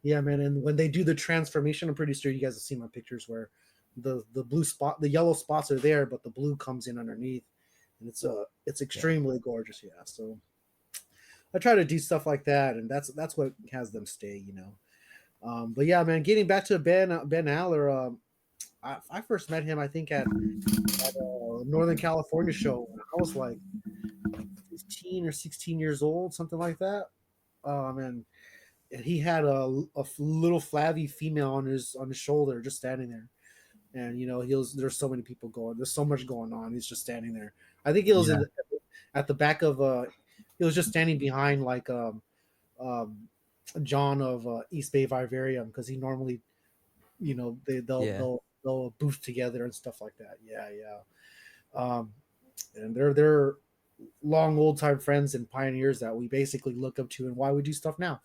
yeah, man. And when they do the transformation, I'm pretty sure you guys have seen my pictures where the blue spot, the yellow spots are there, but the blue comes in underneath, and it's yeah, extremely gorgeous. Yeah. So I try to do stuff like that, and that's what has them stay. But yeah, man. Getting back to Ben Aller, I first met him I think at a Northern California show when I was like 15 or 16 years old, something like that. And he had a little flabby female on his shoulder, just standing there. And there's so many people going. There's so much going on. He's just standing there. I think he was yeah, at the back of he was just standing behind like um, John of East Bay Vivarium because he normally yeah, they'll booth together and stuff like that. Yeah, yeah. And they're long old time friends and pioneers that we basically look up to and why we do stuff now.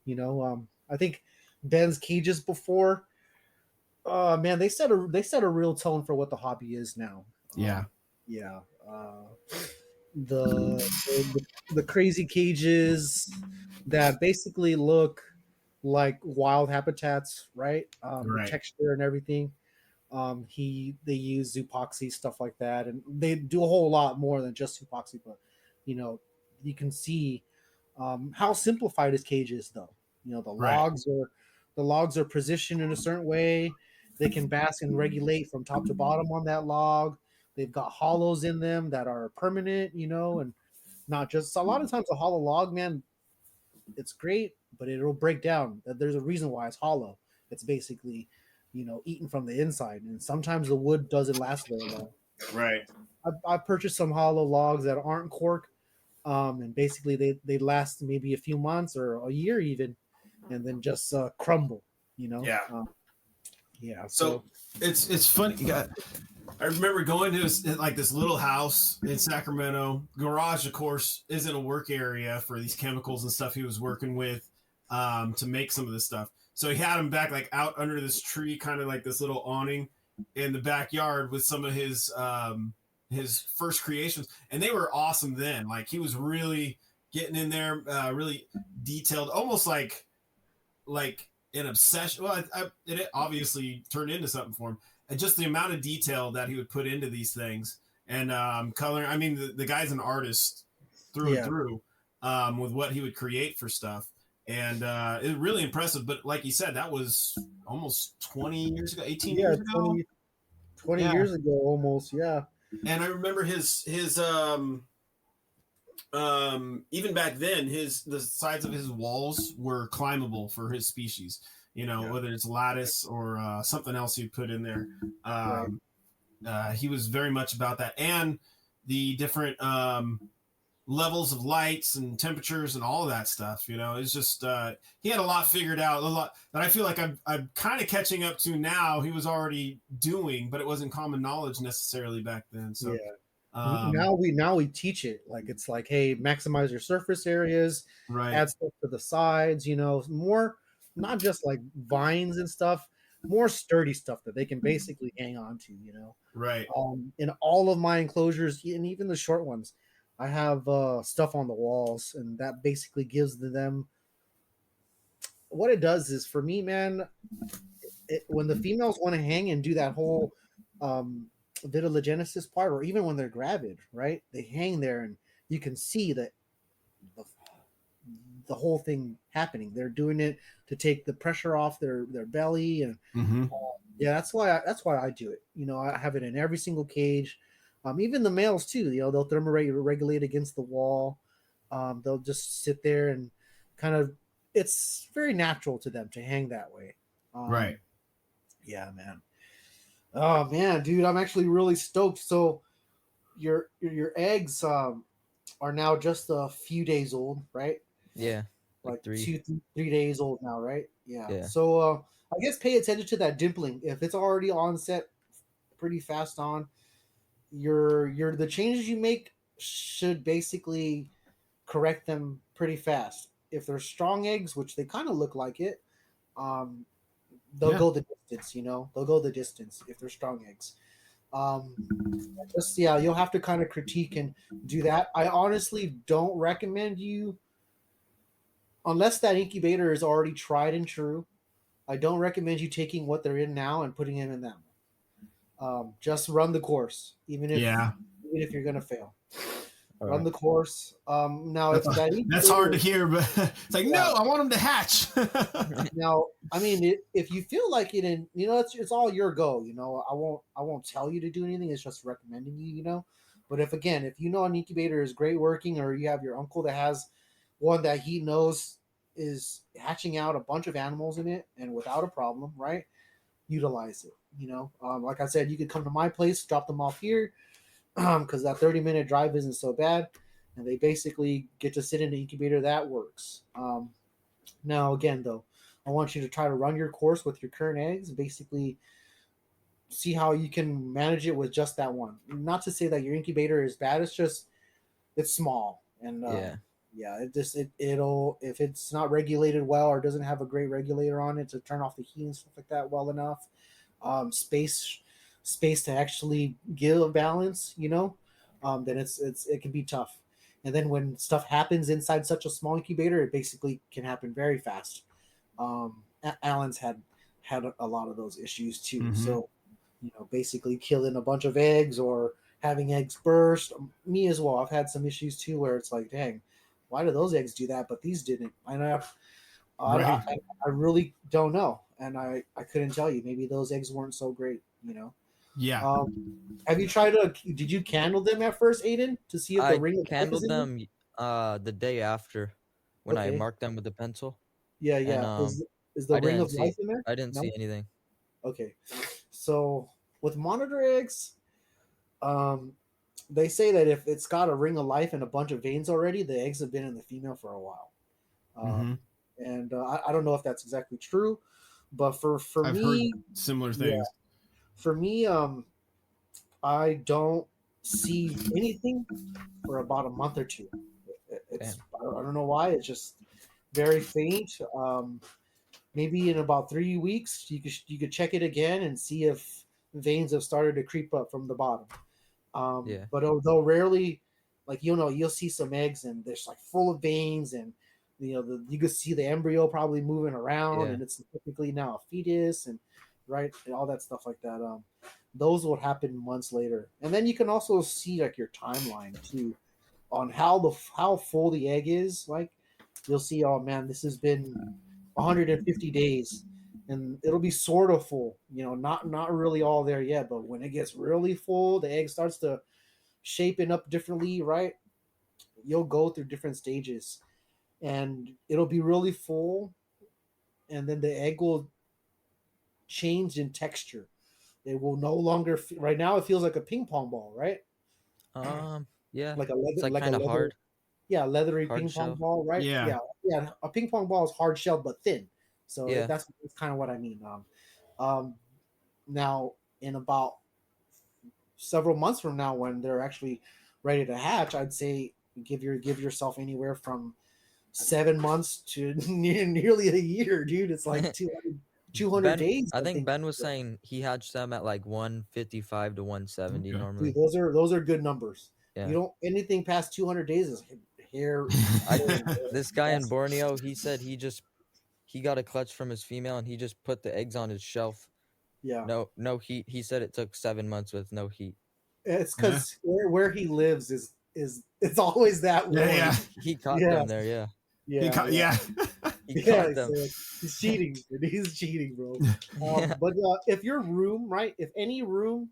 I think Ben's cages before, man, they set a real tone for what the hobby is now. yeah, Yeah. The crazy cages that basically look like wild habitats, right? The right, texture and everything. They use epoxy stuff like that, and they do a whole lot more than just epoxy. But you know, you can see how simplified his cage is, though. The right. logs are positioned in a certain way. They can bask and regulate from top to bottom on that log. They've got hollows in them that are permanent, and not just, so a lot of times a hollow log, man, it's great, but it'll break down. There's a reason why it's hollow. It's basically, eaten from the inside, and sometimes the wood doesn't last very long. Right. I purchased some hollow logs that aren't cork, and basically they last maybe a few months or a year even, and then just crumble. You know, Yeah. yeah. So So it's funny. I remember going to this little house in Sacramento. Garage, of course, isn't a work area for these chemicals and stuff he was working with to make some of this stuff. So he had him back like out under this tree, kind of like this little awning in the backyard with some of his first creations, and they were awesome. Then, like he was really getting in there, really detailed, almost like an obsession. Well, it obviously turned into something for him. And just the amount of detail that he would put into these things and color. I mean, the guy's an artist through and through with what he would create for stuff. And it's really impressive. But like you said, that was almost 20 years ago, 18 years ago. 20 years ago almost, yeah. And I remember his even back then, the sides of his walls were climbable for his species. You know, whether it's lattice or something else you put in there. He was very much about that, and the different levels of lights and temperatures and all of that stuff. You know, it's just he had a lot figured out, a lot that I feel like I'm kind of catching up to now. He was already doing, but it wasn't common knowledge necessarily back then. So now we teach it, like it's like, hey, maximize your surface areas, right, add stuff to the sides, you know, more, not just like vines and stuff, more sturdy stuff that they can basically hang on to, you know. right. In all of my enclosures, and even the short ones, I have stuff on the walls, and that basically gives them, what it does is, for me, man, when the females want to hang and do that whole vitellogenesis part, or even when they're gravid, right, they hang there and you can see that the whole thing happening. They're doing it to take the pressure off their belly, and that's why I do it. You know, I have it in every single cage. Even the males too. You know, they'll thermoregulate against the wall. They'll just sit there and kind of. It's very natural to them to hang that way. Right. Yeah, man. Oh man, dude, I'm actually really stoked. So, your eggs are now just a few days old, right? Yeah. Like 3 3 days old now, right? Yeah. So I guess pay attention to that dimpling. If it's already on set pretty fast on, the changes you make should basically correct them pretty fast. If they're strong eggs, which they kind of look like it, they'll go the distance, you know. They'll go the distance if they're strong eggs. You'll have to kind of critique and do that. I honestly don't recommend you, unless that incubator is already tried and true. I don't recommend you taking what they're in now and putting them in that one. Just run the course, even if you're gonna fail. Run the course. Now that's hard to hear, but it's like, no, I want them to hatch. Now, I mean, if you feel like it, and you know, it's all your go. You know, I won't tell you to do anything. It's just recommending you. You know, but if you know an incubator is great working, or you have your uncle that has one that he knows is hatching out a bunch of animals in it and without a problem, right? Utilize it. You know, like I said, you could come to my place, drop them off here, because that 30-minute drive isn't so bad, and they basically get to sit in the incubator. That works. Now, again, though, I want you to try to run your course with your current eggs, basically see how you can manage it with just that one. Not to say that your incubator is bad, it's just it's small, and it'll, if it's not regulated well or doesn't have a great regulator on it to turn off the heat and stuff like that well enough, space to actually give a balance, you know, then it can be tough. And then when stuff happens inside such a small incubator, it basically can happen very fast. Alan's had a lot of those issues too. So, you know, basically killing a bunch of eggs or having eggs burst. Me as well. I've had some issues too where it's like, dang, why do those eggs do that, but these didn't? I really don't know, and I couldn't tell you. Maybe those eggs weren't so great, you know. Yeah. Have you tried did you candle them at first, Aiden, to see if the ring of life candled is in them the day after when I Okay. marked them with the pencil. Yeah. And, Is the I ring didn't of see life in there? I didn't No? see anything. Okay. So with monitor eggs, they say that if it's got a ring of life and a bunch of veins already, the eggs have been in the female for a while. And I don't know if that's exactly true, but for I've me, heard similar things. For me, I don't see anything for about a month or two. I don't know why. It's just very faint. Maybe in about 3 weeks, you could check it again and see if veins have started to creep up from the bottom. But although rarely, like, you'll see some eggs and they're like full of veins and You can see the embryo probably moving around, Yeah. and it's typically now a fetus, and right, and all that stuff like that. Those will happen months later, and then you can also see like your timeline too on how full the egg is. Like you'll see, oh man, this has been 150 days, and it'll be sort of full. Not really all there yet, but when it gets really full, the egg starts to shaping up differently, right? You'll go through different stages, and it'll be really full, and then the egg will change in texture. It will no longer. Right now, it feels like a ping pong ball, right? Yeah. Like a It's leather, like like a kind of leather, hard, yeah, leathery hard ping pong shell. ball, right? Yeah. Yeah. A ping pong ball is hard shelled but thin, so Yeah. that's kind of what I mean. Um, Now in about several months from now, when they're actually ready to hatch, I'd say give yourself anywhere from 7 months to nearly a year, dude. It's like 200 Ben, days, I I think think. Ben was saying he hatched them at like 155 to 170 Okay. normally. Dude, those are good numbers. Yeah. You don't anything past 200 days is hair. This guy in That's- Borneo, he said he got a clutch from his female and he just put the eggs on his shelf. yeah, No heat. He said it took 7 months with no heat. it's Yeah. because where he lives is it's always that Yeah, warm. yeah. He caught Yeah. them there, yeah. Yeah. He Yeah, caught them. so he's cheating. Dude. He's cheating, bro. Yeah. But if your room, right, if any room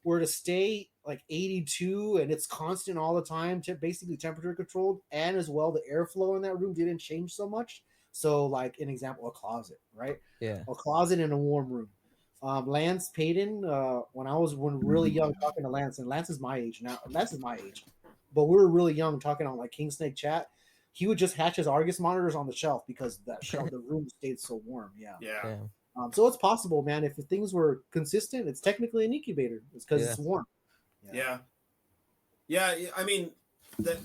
were to stay like 82 and it's constant all the time, basically temperature controlled, and as well the airflow in that room didn't change so much. So, like an example, a closet, right? Yeah. A closet in a warm room. Lance Payton, when I was really young talking to Lance, and Lance is my age now. Lance is my age, but we were really young talking on like King Snake chat. He would just hatch his Argus monitors on the shelf because that shelf, the room stayed so warm. Yeah. Yeah. Damn. So it's possible, man. If things were consistent, it's technically an incubator. It's because Yeah. it's warm. Yeah. Yeah. I mean, that.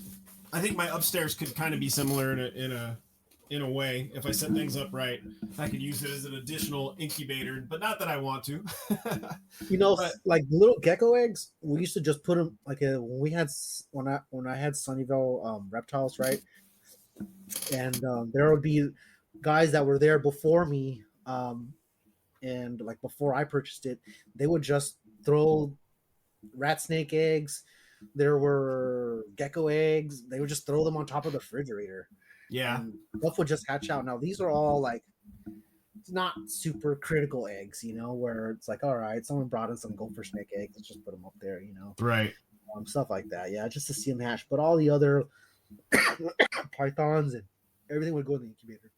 I think my upstairs could kind of be similar in a way. If I set things up right, I could use it as an additional incubator, but not that I want to. But- Like little gecko eggs, we used to just put them like when I had Sunnyvale reptiles, right? And there would be guys that were there before me, and like before I purchased it, they would just throw rat snake eggs. There were gecko eggs. They would just throw them on top of the refrigerator. Yeah. And stuff would just hatch out. Now these are all like it's not super critical eggs, where it's like, all right, someone brought in some gopher snake eggs, let's just put them up there, Right. stuff like that. Yeah, just to see them hatch. But all the other pythons and everything would go in the incubator.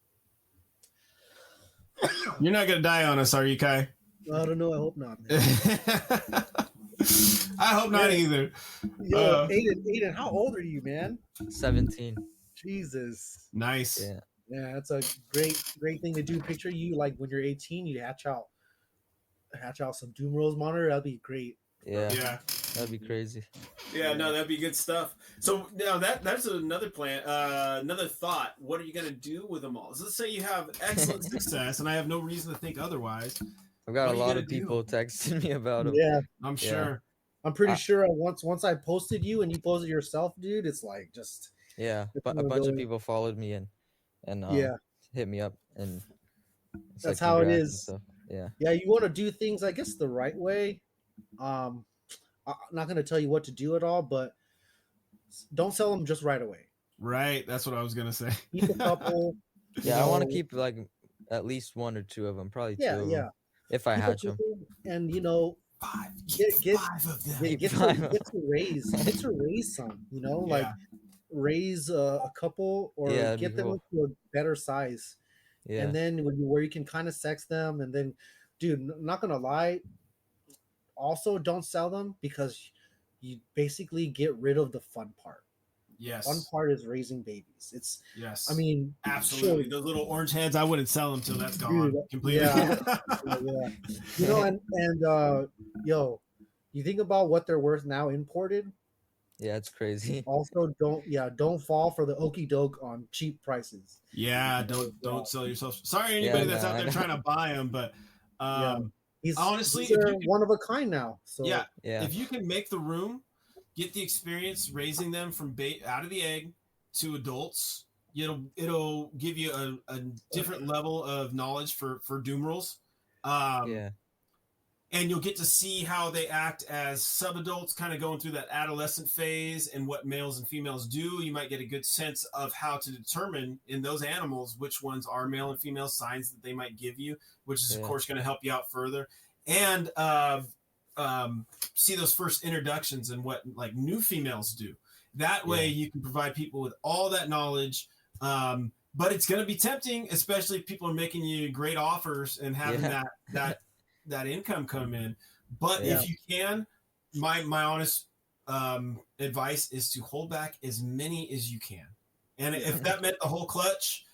You're not gonna die on us, are you, Kai? I don't know. I hope not, man. I hope not either. Yo, Aiden, how old are you, man? 17. Jesus. Nice. Yeah. Yeah, that's a great thing to do. Picture you like when you're 18, you hatch out some Dumeril's monitor. That'd be great. Yeah. Yeah. That'd be crazy. Yeah, no, that'd be good stuff. So now that's another plan, another thought. What are you gonna do with them all? So let's say you have excellent success, and I have no reason to think otherwise. I've got What a are you lot gonna of people texting me about them. Yeah, I'm Yeah. sure. I'm pretty sure once I posted you and you posted yourself, dude, it's like just Yeah. It's But a gonna bunch go- of people followed me and yeah, hit me up, and it's that's like how it congrats and is. stuff. Yeah. Yeah, you want to do things, I guess, the right way. I'm not going to tell you what to do at all, but don't sell them just right away. Right, that's what I was gonna say. Keep a couple. Yeah, I want to keep like at least one or two of them, probably two Yeah, of yeah. them, if I Keep a hatch them. couple, and Five. Get- Five of them. get to raise some. Like Yeah. raise a couple or Yeah, that'd be get them cool. into a better size. Yeah. And then where you can kind of sex them, and then, dude, not gonna lie, also don't sell them because you basically get rid of the fun part. Yes. Fun part is raising babies. It's, Yes. I mean, absolutely. sure, Those little orange heads, I wouldn't sell them till that's gone Dude, completely. yeah. And yo, you think about what they're worth now imported. Yeah, it's crazy. Also, don't fall for the okey doke on cheap prices. Yeah, don't sell yourself. Sorry, anybody that's out I there know. trying to buy them, but honestly, these if are you can- one of a kind now. So yeah, Yeah. if you can make the room, get the experience raising them from out of the egg to adults, it'll give you a different level of knowledge for Dumerils. Um, Yeah. and you'll get to see how they act as subadults, kind of going through that adolescent phase and what males and females do. You might get a good sense of how to determine in those animals which ones are male and female, signs that they might give you, which is of course going to help you out further. And see those first introductions and what like new females do. That way you can provide people with all that knowledge. But it's going to be tempting, especially if people are making you great offers and having that income come in. But if you can, my honest advice is to hold back as many as you can. And if that meant the whole clutch,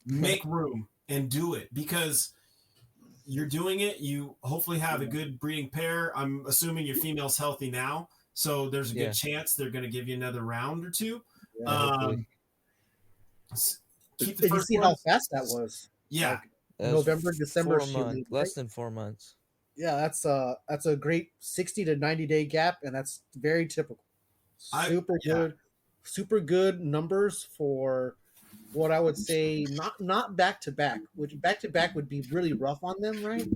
make room and do it, because you're doing it. You hopefully have a good breeding pair. I'm assuming your female's healthy now, so there's a good chance they're going to give you another round or two. Keep the first. You see how fast that was? Yeah, like November, December, 4 months, less than 4 months. Yeah, that's a great 60 to 90-day gap, and that's very typical. Super good numbers for what I would say not back to back, which back to back would be really rough on them, right?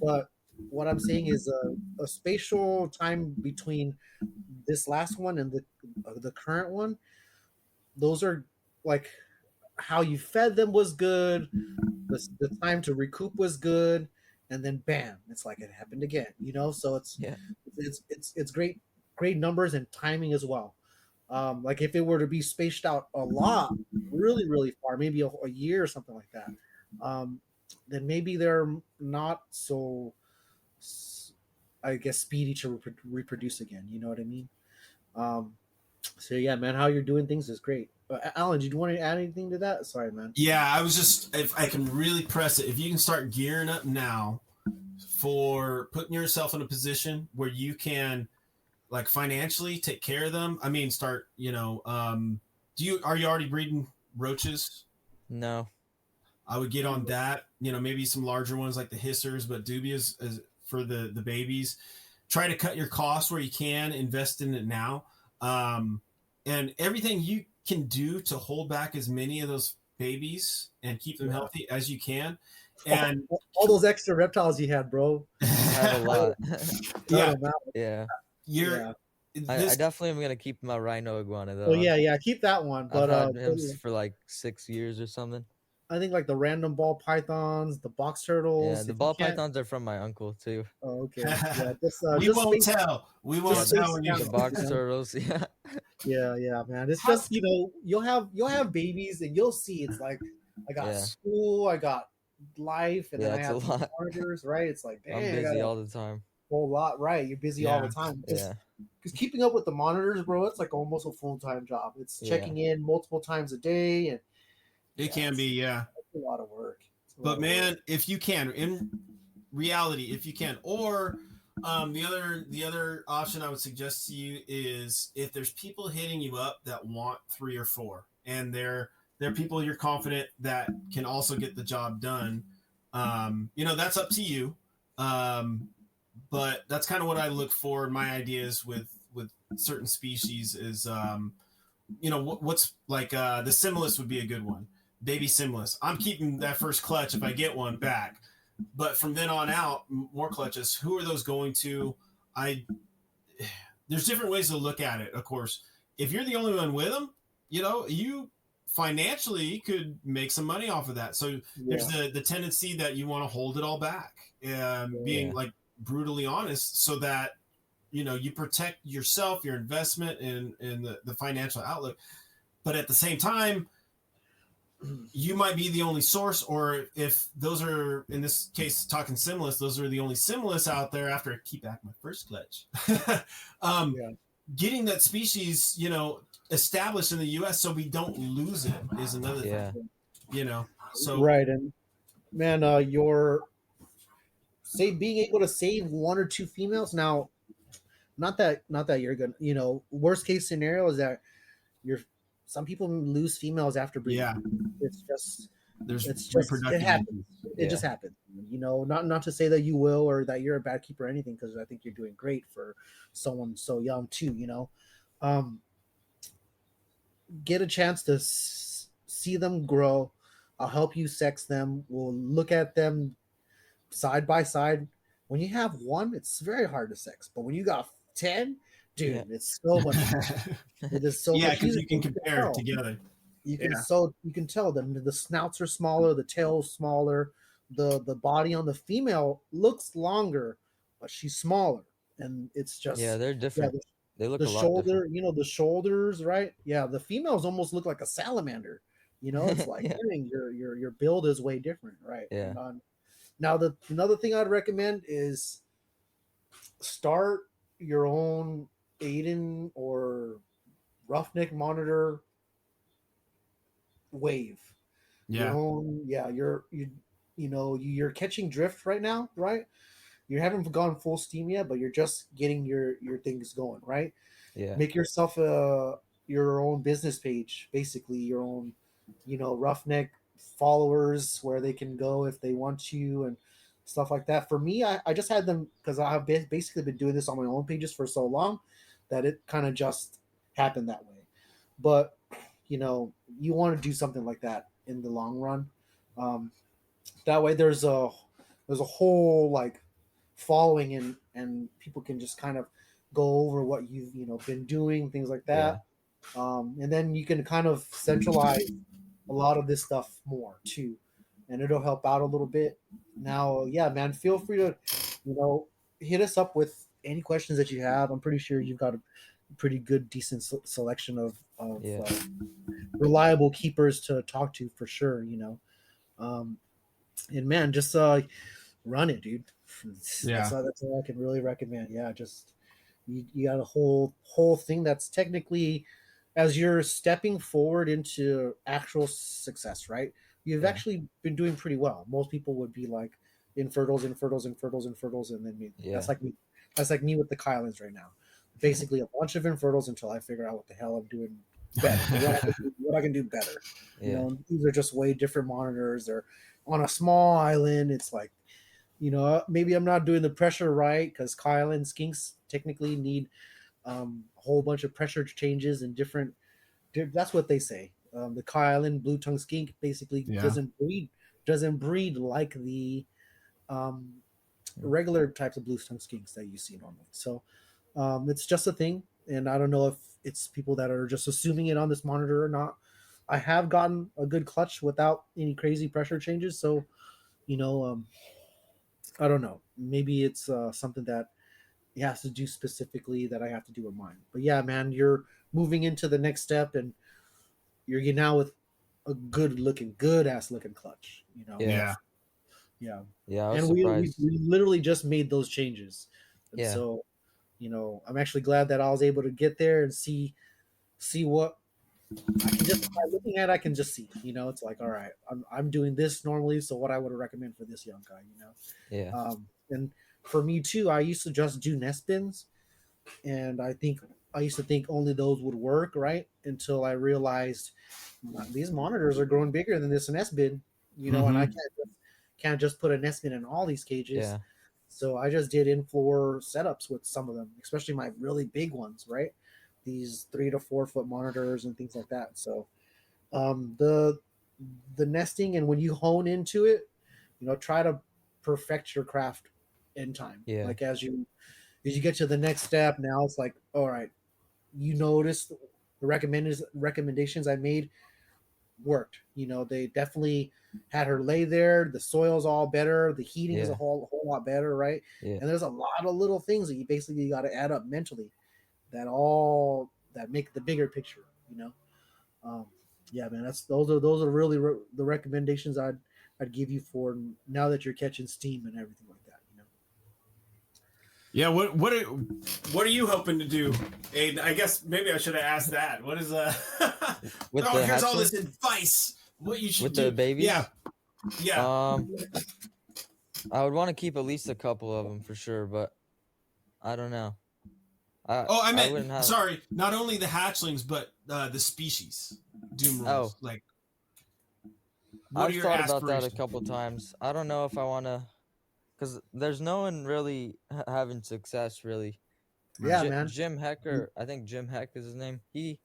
But what I'm saying is a spatial time between this last one and the current one. Those are like how you fed them was good. The time to recoup was good, and then bam, it's like it happened again. So it's great numbers and timing as well. Like if it were to be spaced out a lot, really, really far, maybe a year or something like that, then maybe they're not so, I guess, speedy to reproduce again. You know what I mean? So yeah, man, how you're doing things is great. Alan, did you want to add anything to that? Sorry, man. Yeah, I was just, if I can really press it, if you can start gearing up now for putting yourself in a position where you can, like, financially take care of them. I mean, start, are you already breeding roaches? No. I would get on that, maybe some larger ones like the hissers, but dubias for the babies. Try to cut your costs where you can, invest in it now. And everything you can do to hold back as many of those babies and keep them healthy as you can. And all those extra reptiles you had, bro. I have a lot. Yeah. I definitely am gonna keep my rhino iguana though. Oh yeah, keep that one. But I've had him for like 6 years or something. I think like the random ball pythons, the box turtles. Yeah, the ball pythons are from my uncle too. Oh, okay. Yeah, we won't tell. We won't tell when you the box turtles. Yeah, man. It's just you'll have babies and you'll see it's like I got school, I got life, and then I have monitors, right? It's like I'm busy all the time. Whole lot, right? You're busy all the time. Because keeping up with the monitors, bro, it's like almost a full-time job. It's checking in multiple times a day, and it can be, it's a lot of work. But man, if you can, in reality, if you can, or the other option I would suggest to you is if there's people hitting you up that want 3 or 4, and they're people you're confident that can also get the job done. That's up to you. But that's kind of what I look for. My ideas with certain species is, what's like the Similis would be a good one. Baby Similis. I'm keeping that first clutch if I get one back. But from then on out, more clutches. Who are those going to? There's different ways to look at it, of course. If you're the only one with them, you financially could make some money off of that. So there's the tendency that you want to hold it all back, being like brutally honest, so that you protect yourself, your investment, and the financial outlook. But at the same time, you might be the only source, or if those are, in this case, talking Similis, those are the only Similis out there after I keep back my first clutch. Getting that species, established in the U.S. so we don't lose it is another thing. So right, and man, being able to save 1 or 2 females now. Not that you're gonna, worst case scenario is that some people lose females after breeding. Yeah, it's just it happens. It just happens. Not to say that you will or that you're a bad keeper or anything, because I think you're doing great for someone so young too. Get a chance to see them grow. I'll help you sex them. We'll look at them side by side. When you have one, it's very hard to sex, but when you got 10, Yeah. dude, it's so much fun. It is so Yeah, much because easier. you can compare it together. Yeah. You can tell them the snouts are smaller, the tail's smaller, the body on the female looks longer, but she's smaller, and it's Yeah, just they're yeah different. They look the a lot different. shoulder, the shoulders, right? Yeah, the females almost look like a salamander. It's like, Yeah. dang, your build is way different, right? Yeah. And now another thing I'd recommend is start your own Aiden or roughneck monitor wave. Your Yeah. own, yeah, you're catching drift right now, right? You haven't gone full steam yet, but you're just getting your things going, right? Yeah. Make yourself your own business page, basically your own, roughneck followers where they can go if they want to and stuff like that. For me, I just had them because I've basically been doing this on my own pages for so long that it kind of just happened that way. But you want to do something like that in the long run. Um, that way, there's a whole like following and people can just kind of go over what you've been doing, things like Yeah. that. And then you can kind of centralize a lot of this stuff more too, and it'll help out a little bit. Now, yeah, man, feel free to you know hit us up with any questions that you have. I'm pretty sure you've got a pretty good, decent selection of Yeah. reliable keepers to talk to for sure. Um, and man, just run it, dude. Yeah. That's all I can really recommend. Yeah, just you got a whole thing that's technically as you're stepping forward into actual success, right? You've Yeah. actually been doing pretty well. Most people would be like infertile, and then me. Yeah. That's like me with the Kylands right now. Basically, a bunch of infertils until I figure out what the hell I'm doing better, what I can do better. Yeah. These are just way different monitors. They're on a small island. It's like, maybe I'm not doing the pressure right because Kylan skinks technically need a whole bunch of pressure changes and different. That's what they say. The Kylan blue tongue skink basically Yeah. doesn't breed like the um, regular types of blue tongue skinks that you see normally. So it's just a thing, and I don't know if it's people that are just assuming it on this monitor or not. I have gotten a good clutch without any crazy pressure changes, so you know, um, I don't know. Maybe it's something that it has to do specifically that I have to do with mine. But yeah, man, you're moving into the next step, and you're getting out with a good ass looking clutch. Yeah. Yeah. Yeah. I was And we surprised. literally just made those changes, and Yeah. so I'm actually glad that I was able to get there and see what I can just by looking at it, I can just see. It's like, all right, I'm doing this normally, so what I would recommend for this young guy. Yeah. And for me too, I used to just do nest bins, and I used to think only those would work, right? Until I realized these monitors are growing bigger than this nest bin, and I can't just put a nest bin in all these cages. Yeah. So I just did in-floor setups with some of them, especially my really big ones, right? These 3 to 4 foot monitors and things like that. So the nesting, and when you hone into it, try to perfect your craft in time. Yeah. Like as you get to the next step, now it's like, all right, you notice the recommendations I made worked. They definitely had her lay there. The soil's all better. The heating is a Yeah. whole lot better, right? Yeah. And there's a lot of little things that you basically got to add up mentally that make the bigger picture. Um, yeah, man, those are really the recommendations I'd give you for now that you're catching steam and everything like that. Yeah, what are you hoping to do, Aiden? I guess maybe I should have asked that. What is With oh, the here's all hatchling? this advice. What you should With do? the babies? Yeah, yeah. I would want to keep at least a couple of them for sure, but I don't know. I I wouldn't meant have. sorry. Not only the hatchlings, but the species. Dumerils. Oh. Like, what are I've your thought about that a aspirations? couple times. I don't know if I want to, because there's no one really having success really. Yeah, man. Jim Hecker, I think Jim Heck is his name. He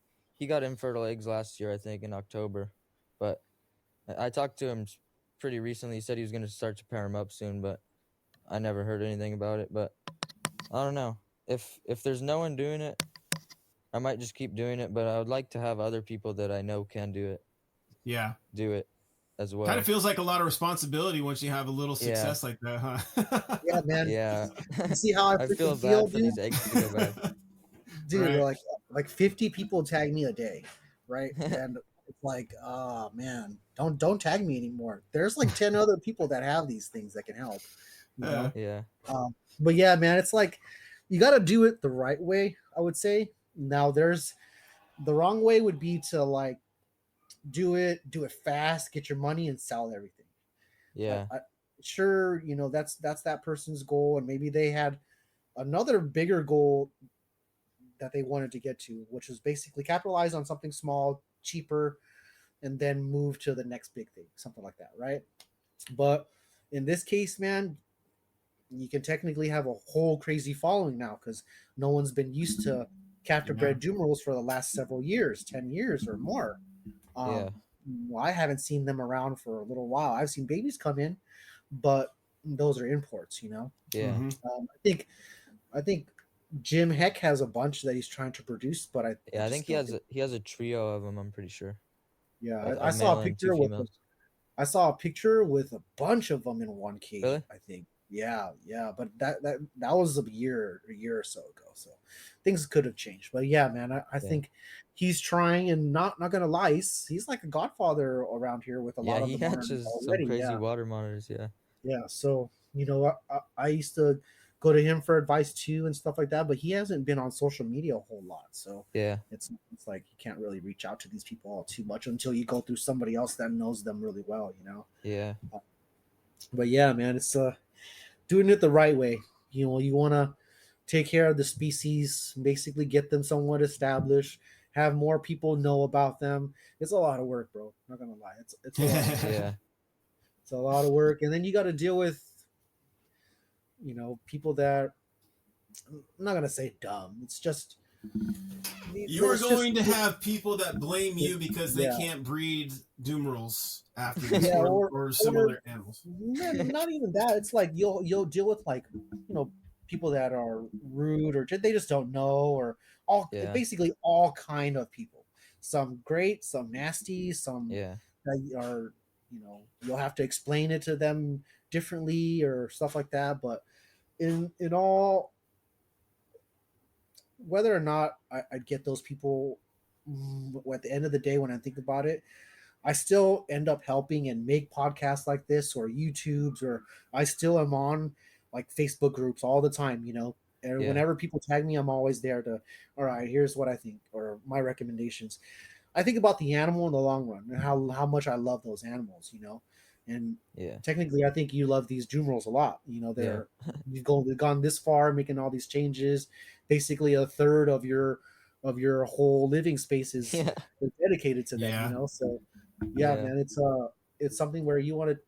got infertile eggs last year, I think in October, But I talked to him pretty recently. He said he was going to start to pair him up soon, but I never heard anything about it. But I don't know. If there's no one doing it, I might just keep doing it. But I would like to have other people that I know can do it Yeah. do it as well. Kind of feels like a lot of responsibility once you have a little success like that, huh? Yeah, man. Yeah. You see how I I feel freaking bad feel, for dude? these eggs to go bad. Dude, Right. like 50 people tag me a day, right? And it's like, oh man, don't tag me anymore. There's like 10 other people that have these things that can help, you know. Yeah. But yeah, man, it's like you got to do it the right way, I would say. Now there's the wrong way would be to like do it fast, get your money and sell everything. Yeah. Sure, you know, that's that person's goal, and maybe they had another bigger goal that they wanted to get to, which was basically capitalize on something small, cheaper, and then move to the next big thing, something like that, right? But in this case, man, you can technically have a whole crazy following now because no one's been used to captive bred Dumerils for the last several years, 10 years or more. Yeah. Well, I haven't seen them around for a little while. I've seen babies come in, but those are imports, you know. Yeah. I think Jim Heck has a bunch that he's trying to produce, but I think he has a trio of them. I'm pretty sure. Yeah, A I saw a male and two picture with females. I saw a picture with a bunch of them in one cage. Really? I think. Yeah, but that was a year or so ago. So things could have changed. But yeah, man, I think he's trying, and not gonna lie, he's like a godfather around here with a lot of he the monitors hatches some already. crazy Yeah, water monitors. Yeah. yeah. So you know, I used to go to him for advice too and stuff like that, but he hasn't been on social media a whole lot. So Yeah. it's like you can't really reach out to these people all too much until you go through somebody else that knows them really well, you know. Yeah. But yeah, man, it's doing it the right way. You know, you want to take care of the species, basically get them somewhat established, have more people know about them. It's a lot of work, bro. Not gonna lie, it's a lot of work. Yeah. It's a lot of work, and then you got to deal with, you know, people that I'm not gonna say dumb. It's just You're going to have people that blame you because they Yeah. can't breed Dumerils after this, Yeah, or similar animals. not even that. It's like you'll deal with, like, you know, people that are rude or they just don't know, or Yeah. basically all kind of people. Some great, some nasty, some Yeah. that are, you know, you'll have to explain it to them differently or stuff like that. But in all, whether or not I'd get those people, at the end of the day, when I think about it, I still end up helping and make podcasts like this or YouTubes, or I still am on like Facebook groups all the time, you know. And Yeah. whenever people tag me, I'm always there to, all right, here's what I think or my recommendations. I think about the animal in the long run and how much I love those animals, you know. And Yeah. technically, I think you love these Dumerils a lot. You know, they've gone this far, making all these changes. Basically, a third of your whole living space is Yeah. dedicated to them. Yeah. You know, so yeah, Yeah. man, it's something where you want to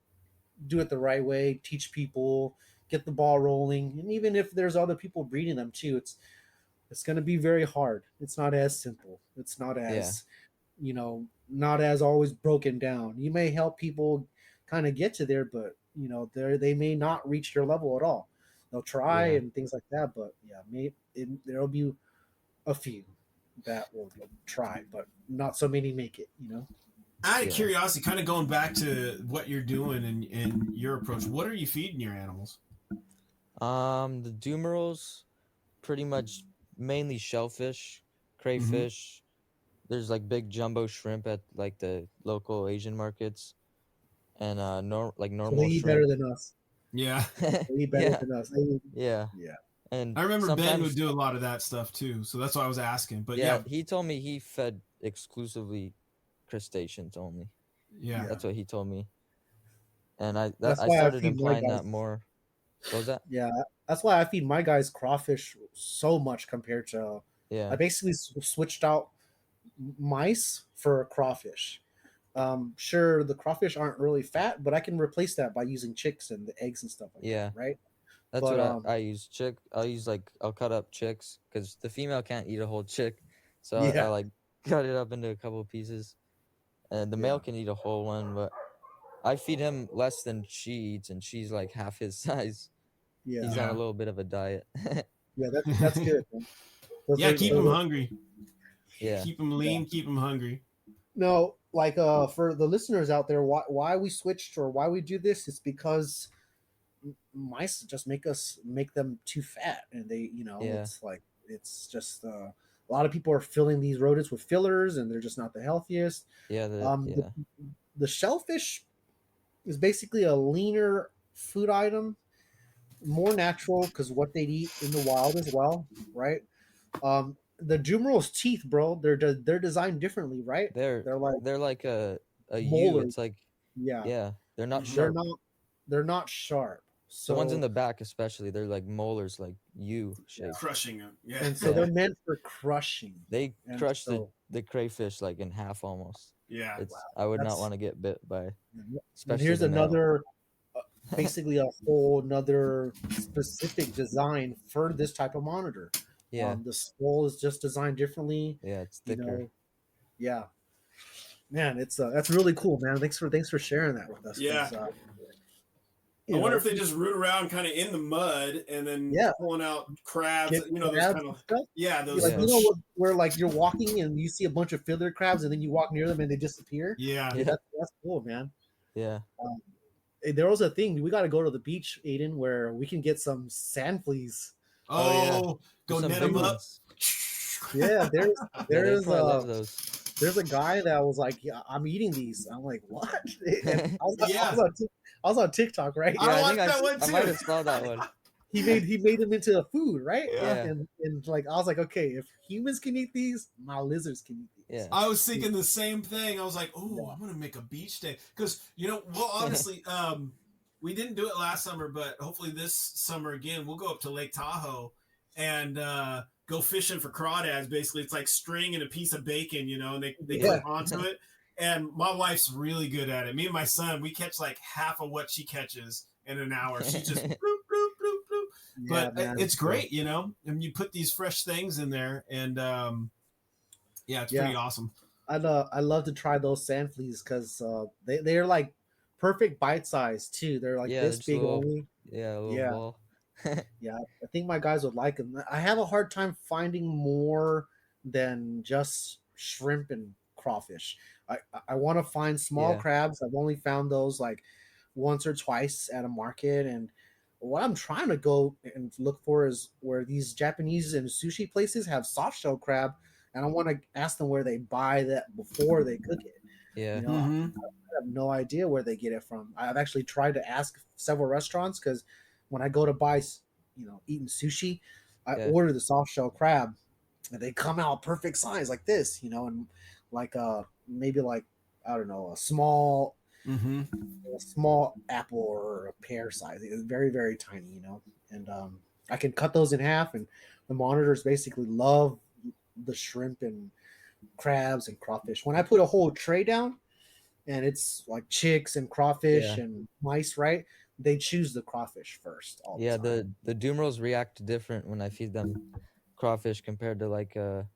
do it the right way, teach people, get the ball rolling, and even if there's other people breeding them too, it's going to be very hard. It's not as simple. It's not as, you know, not as always broken down. You may help people kind of get to there, but you know, they may not reach your level at all. They'll try Yeah. and things like that, but yeah, there'll be a few that will try, but not so many make it. You know. Out of curiosity, kind of going back to what you're doing and your approach, what are you feeding your animals? The Dumerils, pretty much mainly shellfish, crayfish. There's like big jumbo shrimp at like the local Asian markets, and So they normal eat shrimp. better than us. Yeah. They eat better Yeah. than us. Yeah. Yeah. And I remember Ben sometimes would do a lot of that stuff too, so that's why I was asking. But yeah, he told me he fed exclusively crustaceans only. yeah. That's what he told me. And I That's why I started feed my implying guys. that more. What was that? Yeah, that's why I feed my guys crawfish so much compared to. Yeah. I basically switched out mice for crawfish. Sure, the crawfish aren't really fat, but I can replace that by using chicks and the eggs and stuff like that, right? That's But what I use. I'll cut up chicks because the female can't eat a whole chick, so I yeah, like cut it up into a couple pieces, And the male can eat a whole one, but I feed him less than she eats, and she's like half his size. Yeah, He's on a little bit of a diet. yeah, that's good. Man. Yeah, keep them hungry. Yeah. Keep them lean. Keep them hungry. No, like for the listeners out there, why we switched or why we do this is because mice just make them too fat, and they, Yeah. it's like it's just a lot of people are filling these rodents with fillers, and they're just not the healthiest. Yeah. The shellfish is basically a leaner food item, more natural because what they eat in the wild as well, right? The Dumeril's teeth, bro, they're designed differently, right? They're like a U. molars. It's like Yeah, they're not Mhm. they're sharp. not sharp. The ones in So the back, especially, they're like molars, like U shape. Crushing them. Yeah. and so Yeah. they're meant for crushing. They And crush so, the crayfish like in half almost. Yeah. It's I would not that's- want to get bit by, and especially here's the male. another, basically a whole another specific design for this type of monitor. Yeah. The skull is just designed differently. Yeah, it's You thicker. know, yeah, man, it's that's really cool, man. Thanks for sharing that with us. 'cause, Yeah. you I wonder know, if they just root around kind of in the mud and then Yeah. pulling out crabs. get Those crabs kind and of stuff. those. Like, Yeah. where like you're walking and you see a bunch of fiddler crabs, and then you walk near them and they disappear. Yeah. Yeah. That's cool, man. Yeah. There was a thing, we got to go to the beach, Aiden, where we can get some sand fleas. Oh, There's go some net big them up. ones. Yeah, Yeah, they there's probably love those. there's a guy that was like, yeah, I'm eating these. I'm like, what? And Yeah. I was on TikTok, right? I Yeah, I watched think that one I too. might have saw that one. He made them into a food, right? Yeah. And like I was like, okay, if humans can eat these, my lizards can eat these. Yeah. I was thinking the same thing. I was like, oh, Yeah. I'm gonna make a beach day because well, honestly, we didn't do it last summer, but hopefully this summer again, we'll go up to Lake Tahoe and go fishing for crawdads. Basically, it's like string and a piece of bacon, and they Yeah. grip onto it. And my wife's really good at it. Me and my son, we catch like half of what she catches in an hour. She's just bloop, bloop, bloop, bloop. Yeah, But man, it's great, and you put these fresh things in there, and it's pretty awesome. I love to try those sand fleas because they're like perfect bite size too. They're like this just big little- only. Yeah, a little Yeah. ball. Yeah, I think my guys would like them. I have a hard time finding more than just shrimp and crawfish. I want to find small Yeah. crabs. I've only found those like once or twice at a market, and what I'm trying to go and look for is where these Japanese and sushi places have soft shell crab, and I want to ask them where they buy that before they cook it. Yeah. Mhm. I have no idea where they get it from. I've actually tried to ask several restaurants because when I go to buy, eating sushi, I Yeah. order the soft shell crab, and they come out perfect size like this, and like maybe like I don't know, Mhm. a small apple or a pear size. It's very very tiny, and I can cut those in half, and the monitors basically love the shrimp and crabs and crawfish. When I put a whole tray down and it's like chicks and crawfish Yeah. and mice, right? They choose the crawfish first. All Yeah, the time. the Dumerils react different when I feed them crawfish compared to like a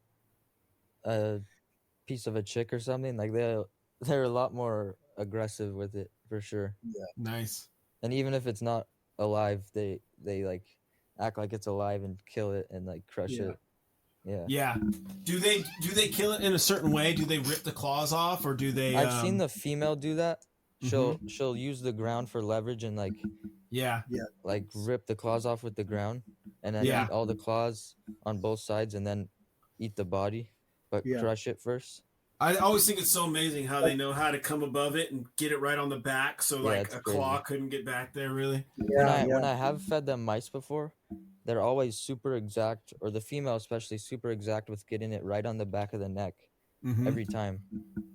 piece of a chick or something. Like they're a lot more aggressive with it for sure. Nice. And even if it's not alive, they like act like it's alive and kill it and like crush Yeah. it. Yeah. Yeah. Do they kill it in a certain way? Do they rip the claws off, or do they? I've seen the female do that. Mm-hmm. She'll use the ground for leverage and like rip the claws off with the ground and then Yeah. eat all the claws on both sides and then eat the body, but Yeah. crush it first. I always think it's so amazing how they know how to come above it and get it right on the back, so Yeah, like it's a claw crazy. couldn't get back there. Really? When I have fed them mice before, they're always super exact, or the female especially super exact with getting it right on the back of the neck Mm-hmm. every time.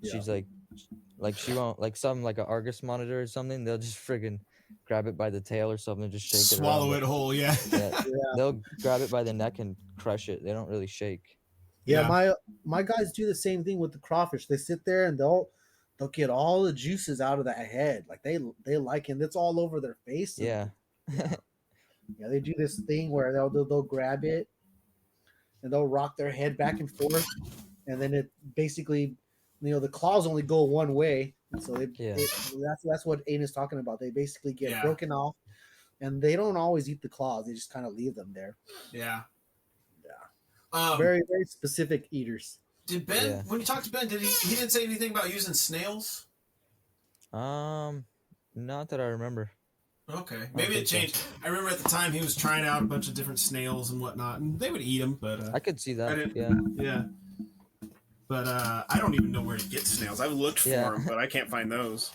Yeah. She's like she won't like an Argus monitor or something. They'll just friggin' grab it by the tail or something, and just shake Swallow it it around. whole. Yeah. Yeah, they'll grab it by the neck and crush it. They don't really shake. Yeah, my guys do the same thing with the crawfish. They sit there and they'll get all the juices out of that head. Like they like it. And it's all over their face. Yeah. Yeah, they do this thing where they'll grab it and they'll rock their head back and forth, and then it basically the claws only go one way, so Yeah. that's what Aiden is talking about. They basically get Yeah. broken off, and they don't always eat the claws. They just kind of leave them there. Yeah. Very very specific eaters. Did Ben, Yeah. when you talked to Ben, did he didn't say anything about using snails? Not that I remember. Okay, maybe it changed. So. I remember at the time he was trying out a bunch of different snails and whatnot, and they would eat them. But I could see that. Yeah. But I don't even know where to get snails. I've looked for them, but I can't find those.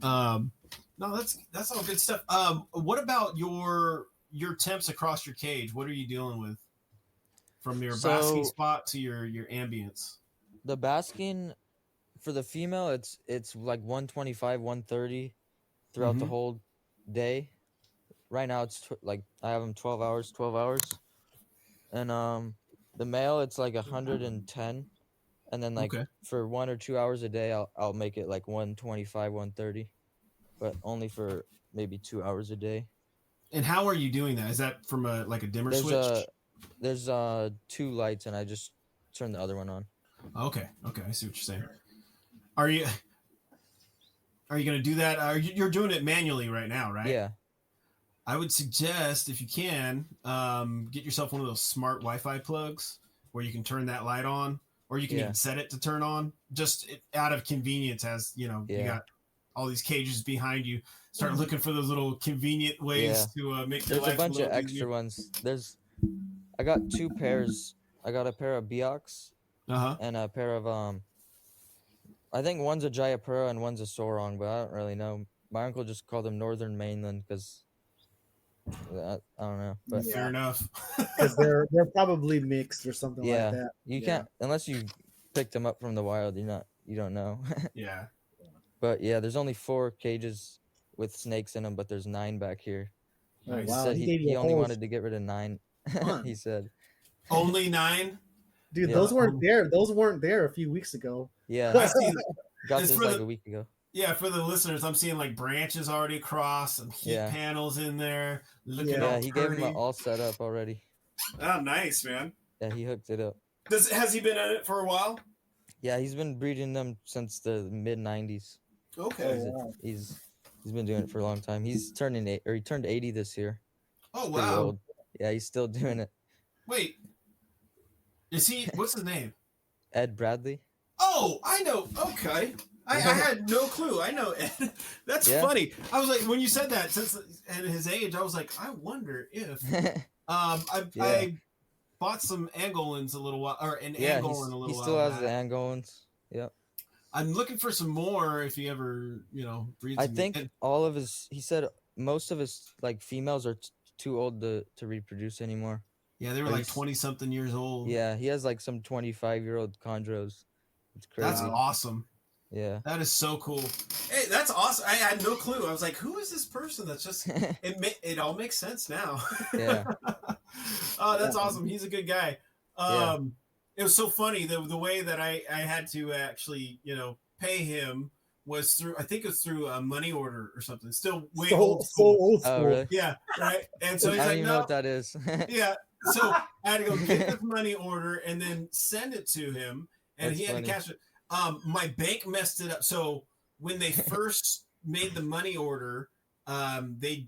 No, that's all good stuff. What about your temps across your cage? What are you dealing with? From your basking spot to your ambience. The basking for the female, it's like 125, 130 throughout the whole day. Right now, it's like I have them 12 hours, and the male it's like 110, and then like for 1 or 2 hours a day, I'll make it like 125, 130, but only for maybe 2 hours a day. And how are you doing that? Is that from a dimmer switch? There's 2 lights, and I just turn the other one on. Okay, I see what you're saying. Are you going to do that? You're doing it manually right now, right? Yeah. I would suggest, if you can, get yourself one of those smart Wi-Fi plugs where you can turn that light on, or you can even set it to turn on, just out of convenience, as you got all these cages behind you. Start looking for those little convenient ways to make your life There's a bunch of extra easier. ones. I got 2 pairs. I got a pair of Biox and a pair of I think one's a Jayapura and one's a Sorong, but I don't really know. My uncle just called them Northern Mainland because I don't know. But fair enough. Because they're probably mixed or something like that. You can't unless you picked them up from the wild. You don't know. Yeah. But yeah, there's only 4 cages with snakes in them, but there's 9 back here. Oh, He wow. said he only wanted to get rid of 9. He said only 9. Dude, those weren't there. Those weren't there a few weeks ago. Yeah, got this like a week ago. Yeah, for the listeners, I'm seeing like branches already across, some heat panels in there. He gave him all set up already. Oh, nice, man. Yeah, he hooked it up. Has he been at it for a while? Yeah, he's been breeding them since the mid '90s. Okay. He's been doing it for a long time. He turned 80 this year. Oh, wow. Old. Yeah, he's still doing it. Wait. Is he? What's his name? Ed Bradley. Oh, I know. Okay. I had no clue. I know Ed. That's funny. I was like, when you said that, since at his age, I was like, I wonder if I bought some Angolans a little while, or an Angolan a little while. He still has the Angolans. Yep. I'm looking for some more if he ever, breeds. I think all of his. He said most of his like females are too old to reproduce anymore. Yeah, they were like 20-something years old. Yeah, he has like some 25-year-old chondros. It's crazy. That's awesome. Yeah. That is so cool. Hey, that's awesome. I had no clue. I was like, who is this person? That's just, it all makes sense now. Yeah. Oh, that's awesome. He's a good guy. It was so funny. The way that I had to actually, pay him was through, I think it was through a money order or something. Still way old school. So old school. Oh, really? Yeah, right. And so he's I don't like, even know what that is. Yeah. So I had to go get this money order and then send it to him, and That's he had funny. to cash it. My bank messed it up. So when they first made the money order, they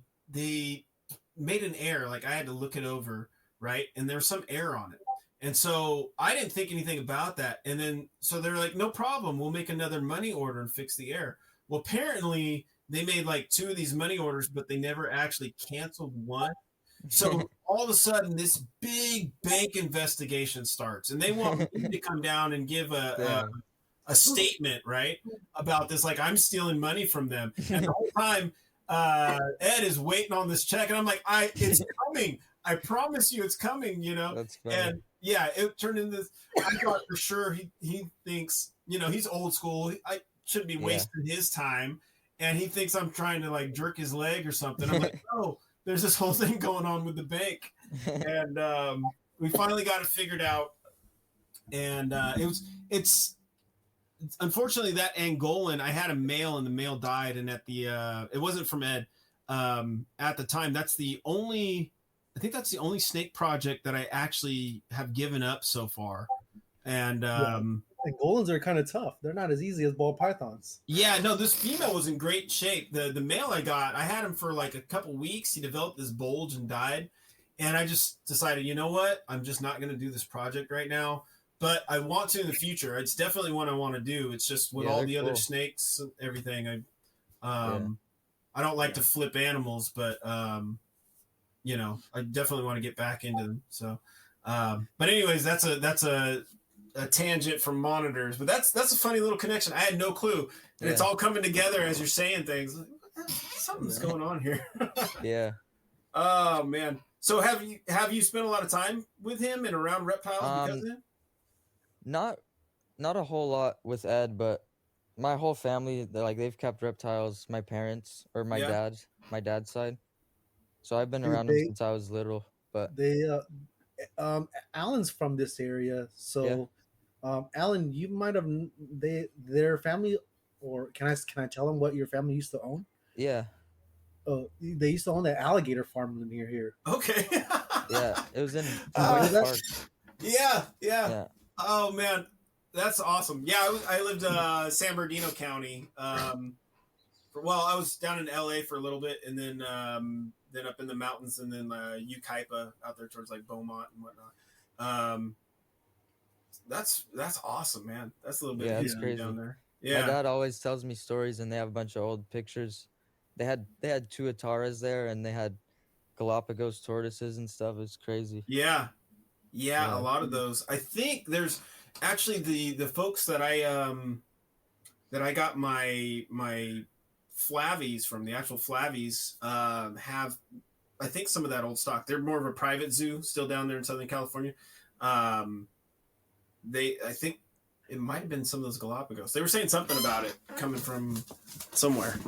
made an error. Like I had to look it over, right? And there was some error on it. And so I didn't think anything about that. And then so they're like, no problem, we'll make another money order and fix the error. Well, apparently they made like 2 of these money orders, but they never actually canceled one. So all of a sudden, this big bank investigation starts, and they want me to come down and give a statement, right, about this. Like I'm stealing money from them, and the whole time, Ed is waiting on this check, and I'm like, it's coming. I promise you, it's coming. That's funny. And yeah, it turned into this. I thought for sure he thinks, he's old school. I shouldn't be wasting his time, and he thinks I'm trying to like jerk his leg or something. I'm like, no. There's this whole thing going on with the bank, and we finally got it figured out. And it's unfortunately that Angolan. I had a male, and the male died. And it wasn't from Ed at the time. I think that's the only snake project that I actually have given up so far. And And Golans are kind of tough. They're not as easy as ball pythons. Yeah, no, this female was in great shape. The male I got, I had him for like a couple weeks. He developed this bulge and died. And I just decided, you know what? I'm just not going to do this project right now. But I want to in the future. It's definitely one I want to do. It's just with all the other snakes and everything. I don't like to flip animals, but you know, I definitely want to get back into them. So, but anyways, that's a tangent from monitors, but that's a funny little connection. I had no clue, and it's all coming together as you're saying things. Something's going on here. Yeah. Oh man. So have you spent a lot of time with him and around reptiles because of him? Not a whole lot with Ed, but my whole family, they've kept reptiles. My parents or my dad's side. So I've been around them since I was little. But Alan's from this area, so Alan, you might have their family, or can I tell them what your family used to own? Yeah. Oh, they used to own that alligator farm near here. Okay. Yeah, it was in Park. Yeah. Oh man, that's awesome. Yeah, I lived San Bernardino County. I was down in LA for a little bit, and then up in the mountains, and then Ukaipa out there towards like Beaumont and whatnot. That's awesome, man. That's a little bit of history down there. Yeah. My dad always tells me stories, and they have a bunch of old pictures. They had tuataras there, and they had Galapagos tortoises and stuff. It's crazy. Yeah, a lot of those. I think there's actually the folks that I got my Flavies from, the actual Flavies, have, I think, some of that old stock. They're more of a private zoo still down there in Southern California. I think it might have been some of those Galapagos. They were saying something about it coming from somewhere.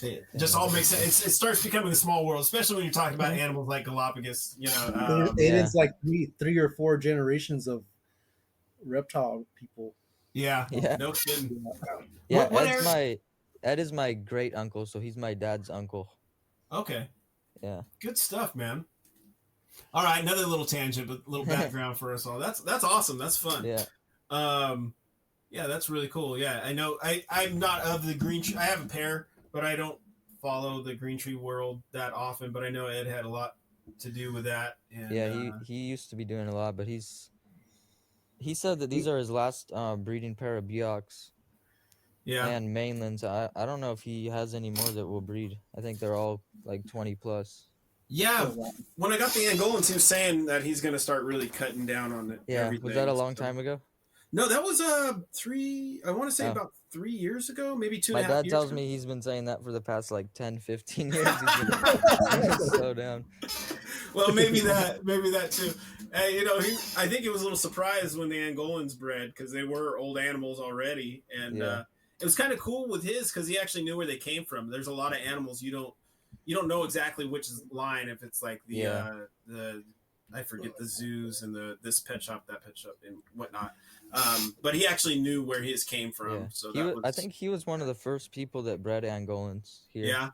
It just all makes sense. It starts becoming a small world, especially when you're talking about animals like Galapagos. You know, it's like three or four generations of reptile people. Yeah. No kidding. Yeah, Ed is my great uncle, so he's my dad's uncle. Okay. Yeah. Good stuff, man. All right, another little tangent, but a little background for us all. That's awesome. That's fun. Yeah. Yeah, that's really cool. Yeah, I know. I'm not of the green tree. I have a pair, but I don't follow the green tree world that often. But I know Ed had a lot to do with that. And, yeah, he used to be doing a lot, but he said that these are his last breeding pair of Biocs. Yeah. And mainlands. I don't know if he has any more that will breed. I think they're all like 20 plus. Yeah. When I got the Angolans, he was saying that he's going to start really cutting down on it. Yeah. Was that a long time ago? No, that was about 3 years ago, maybe 2.5 years ago. My dad tells me he's been saying that for the past like 10, 15 years. He's been slow down. Well, maybe that too. You know, I think he was a little surprised when the Angolans bred, because they were old animals already, and it was kind of cool with his because he actually knew where they came from. There's a lot of animals you don't know exactly which line, if it's like the I forget, the zoos and this pet shop, that pet shop, and whatnot. But he actually knew where his came from. Yeah. So I think he was one of the first people that bred Angolans here. Yeah.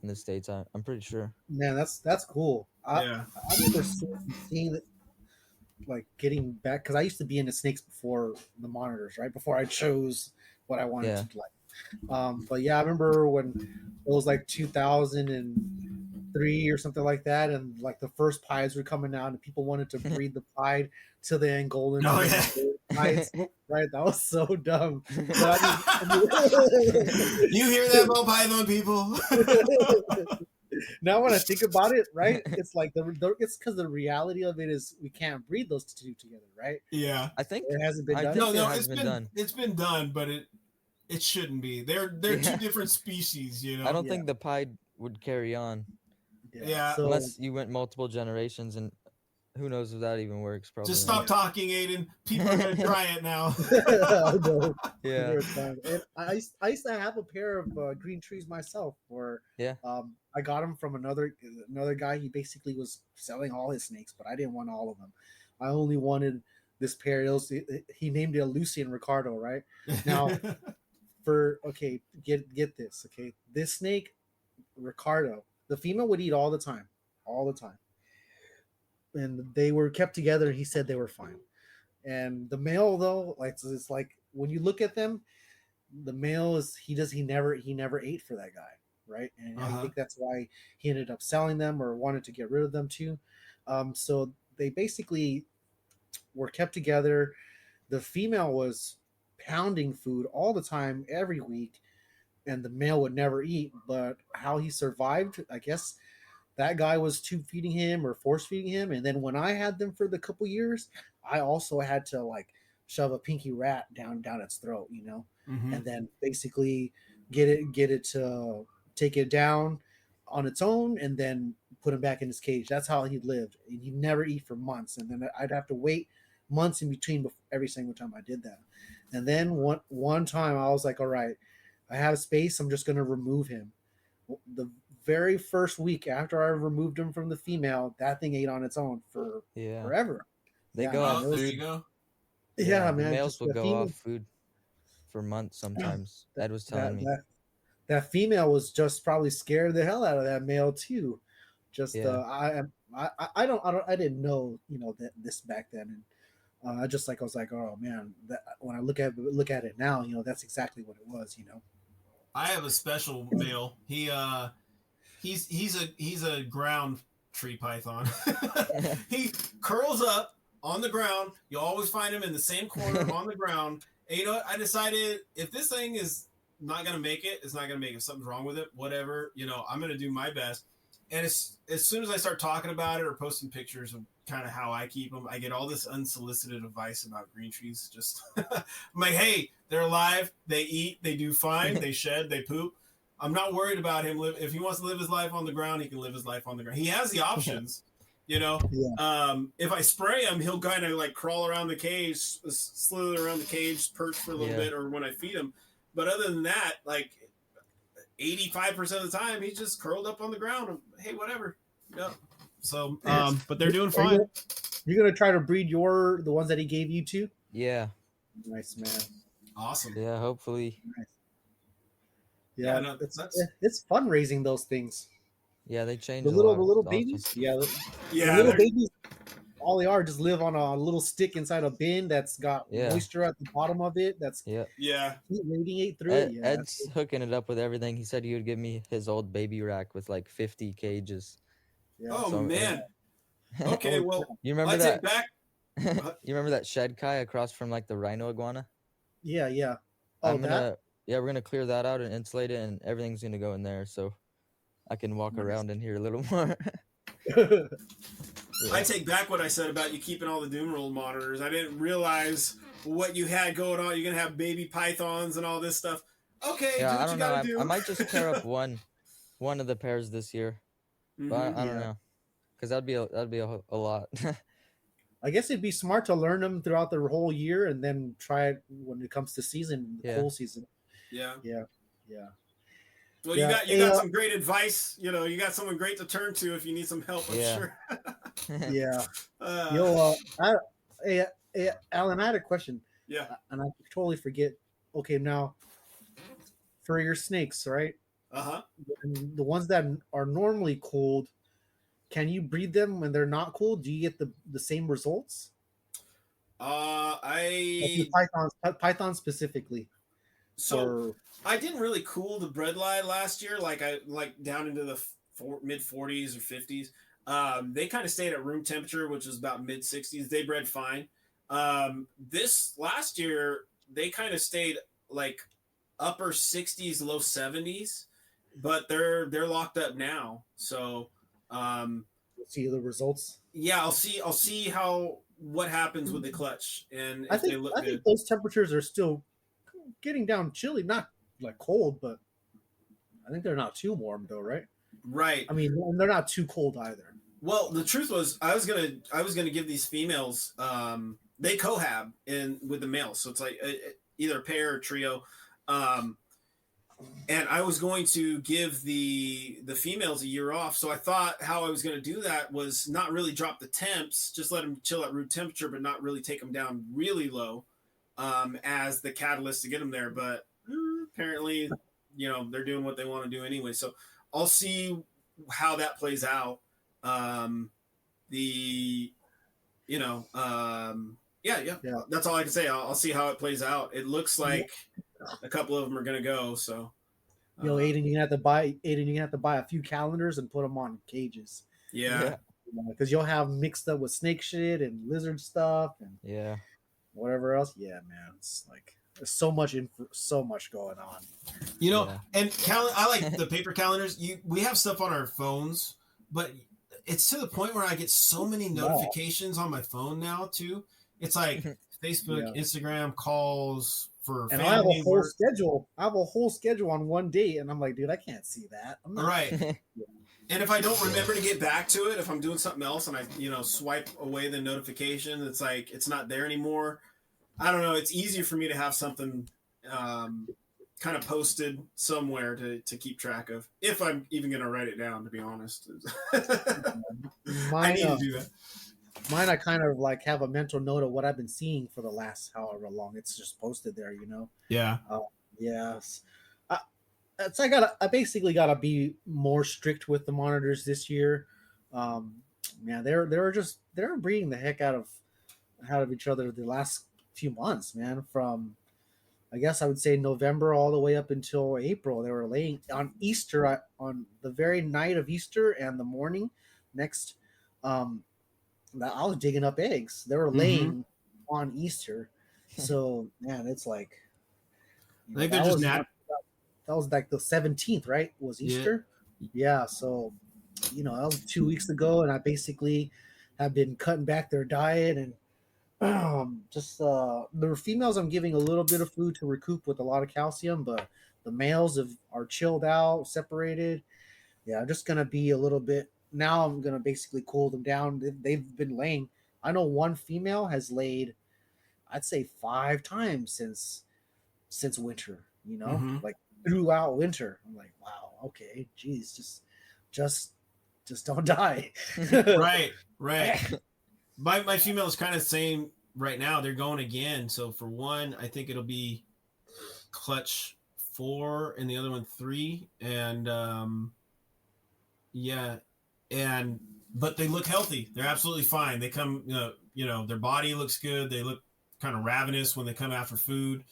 In the States, I'm pretty sure. Man, that's cool. I remember seeing that, like, getting back, because I used to be into snakes before the monitors, right? Before I chose what I wanted to like. But yeah, I remember when it was like 2003 or something like that, and like the first pies were coming out, and people wanted to breed the pied to the Angolan. Oh yeah. Pies, right? That was so dumb. You hear that, ball python people? Now when I think about it, right, it's like it's because the reality of it is we can't breed those two together, right? Yeah, I think it hasn't been done. No, it's been done. It's been done, but it shouldn't be. They're two different species, you know. I don't think the pied would carry on. Yeah, so, unless you went multiple generations, and who knows if that even works. Probably. Just stop talking, Aiden. People are gonna try it now. No. Yeah. I used to have a pair of green trees myself. Where I got them from another guy. He basically was selling all his snakes, but I didn't want all of them. I only wanted this pair. He named it Lucy and Ricardo. Right now, get this. Okay, this snake, Ricardo, the female would eat all the time. And they were kept together. He said they were fine. And the male though, like it's like when you look at them, the male is he never ate for that guy, right? And I Uh-huh. think that's why he ended up selling them or wanted to get rid of them too. So they basically were kept together. The female was pounding food all the time, every week, and the male would never eat. But how he survived, I guess, that guy was tube feeding him or force feeding him. And then when I had them for the couple years, I also had to like shove a pinky rat down its throat, Mm-hmm. and then basically get it to take it down on its own, and then put him back in his cage. That's how he lived, and he'd never eat for months. And then I'd have to wait months in between every single time I did that. And then one time I was like, all right, I have space. I'm just gonna remove him. The very first week after I removed him from the female, that thing ate on its own for Yeah. forever. They Yeah, go man. off Oh, It there was you food. go. yeah, The man. males Just will the go off female food for months sometimes. that Ed was that telling me. that that female was just probably scared the hell out of that male too. Just Yeah. I didn't know that this back then, and I was like, oh man, that when I look at it now, that's exactly what it was. I have a special male. He's a ground tree python. He curls up on the ground. You always find him in the same corner on the ground. And you know what? I decided if this thing is not gonna make it, it's not gonna make it. If something's wrong with it, whatever. I'm gonna do my best. And as soon as I start talking about it or posting pictures of kind of how I keep them, I get all this unsolicited advice about green trees. Just I'm like, hey, they're alive, they eat, they do fine, they shed, they poop. I'm not worried about him. If he wants to live his life on the ground, he can live his life on the ground. He has the options, you know. Yeah. If I spray him, he'll kind of like crawl around the cage, slither around the cage, perch for a little bit, or when I feed him. But other than that, like 85% of the time, he's just curled up on the ground. Hey, whatever. Yep. So, but they're doing fine. You're gonna try to breed the ones that he gave you to? Yeah. Nice, man. Awesome. Yeah, hopefully. Nice. Yeah, Yeah, no, it's fun raising those things. Yeah, they change The a lot. little It's babies, awesome. yeah, yeah, the little babies. All they are just live on a little stick inside a bin that's got Yeah. moisture at the bottom of it. That's Yeah. heat radiate through it. Yeah, Ed's hooking it up with everything. He said he would give me his old baby rack with like 50 cages. yeah. Oh So, man. Okay, well, you remember I that? take back. You remember that shed, Kai, across from like the rhino iguana? Yeah. Oh, we're gonna clear that out and insulate it, and everything's gonna go in there, so I can walk around in here a little more. that. I take back what I said about you keeping all the Dumeril monitors. I didn't realize what you had going on. You're gonna have baby pythons and all this stuff. Okay, Yeah, do I what don't you know. gotta do. I might just pair up one of the pairs this year, but I don't know, because that'd be a lot. I guess it'd be smart to learn them throughout the whole year and then try it when it comes to season, the cool season. Yeah. Well, Yeah. you got some great advice. You got someone great to turn to if you need some help. I'm sure. Yeah. Alan, I had a question. Yeah. And I totally forget. Okay, now for your snakes, right? Uh-huh. The ones that are normally cold, can you breed them when they're not cold? Do you get the same results? Python specifically. So I didn't really cool the bredli last year, like down into the mid 40s or 50s. They kind of stayed at room temperature, which was about mid 60s. They bred fine. This last year, they kind of stayed like upper 60s, low 70s, but they're locked up now. So see the results. Yeah, I'll see what happens with the clutch, and if they look I good. think those temperatures are still getting down chilly, not like cold, but I think they're not too warm though, right? Right. I mean, they're not too cold either. Well, the truth was, I was gonna give these females, they cohab with the males, so it's like either a pair or trio, and I was going to give the females a year off. So I thought how I was going to do that was not really drop the temps, just let them chill at room temperature, but not really take them down really low, as the catalyst to get them there. But apparently, they're doing what they want to do anyway. So I'll see how that plays out. Yeah. Yeah. That's all I can say. I'll see how it plays out. It looks Yeah. like a couple of them are gonna go. So, Aiden, you're gonna have to buy a few calendars and put them on cages. yeah. Yeah. Because you'll have mixed up with snake shit and lizard stuff and Yeah. whatever else. Yeah, man, it's like there's so much going on. Yeah. And I like the paper calendars. We have stuff on our phones, but it's to the point where I get so many notifications on my phone now too. It's like Facebook, Instagram, calls for and family I have a whole work. schedule. I have a whole schedule on one date, and I'm like, dude, I can't see that. I'm not right. And if I don't remember to get back to it, if I'm doing something else and I, swipe away the notification, it's like it's not there anymore. I don't know. It's easier for me to have something kind of posted somewhere to keep track of, if I'm even going to write it down, to be honest. I need to do that. Mine, I kind of like have a mental note of what I've been seeing for the last however long. It's just posted there, Yeah. Yes. I basically gotta be more strict with the monitors this year. Man, they're breeding the heck out of each other the last few months, man. From I guess I would say November all the way up until April. They were laying on Easter, on the very night of Easter and the morning next. I was digging up eggs. They were laying on Easter. So man, it's like I think they're just that was like the 17th, right? Was Easter? Yeah. So, that was 2 weeks ago, and I basically have been cutting back their diet and just the females. I'm giving a little bit of food to recoup with a lot of calcium, but the males are chilled out, separated. Yeah, I'm just gonna be a little bit. Now I'm gonna basically cool them down. They've been laying. I know one female has laid, I'd say 5 times since winter. Like throughout winter. I'm like, wow, okay, geez, just don't die. right. My female is kind of the same right now. They're going again. So for one, I think it'll be clutch 4 and the other one 3. And but they look healthy. They're absolutely fine. They come, their body looks good. They look kind of ravenous when they come after food.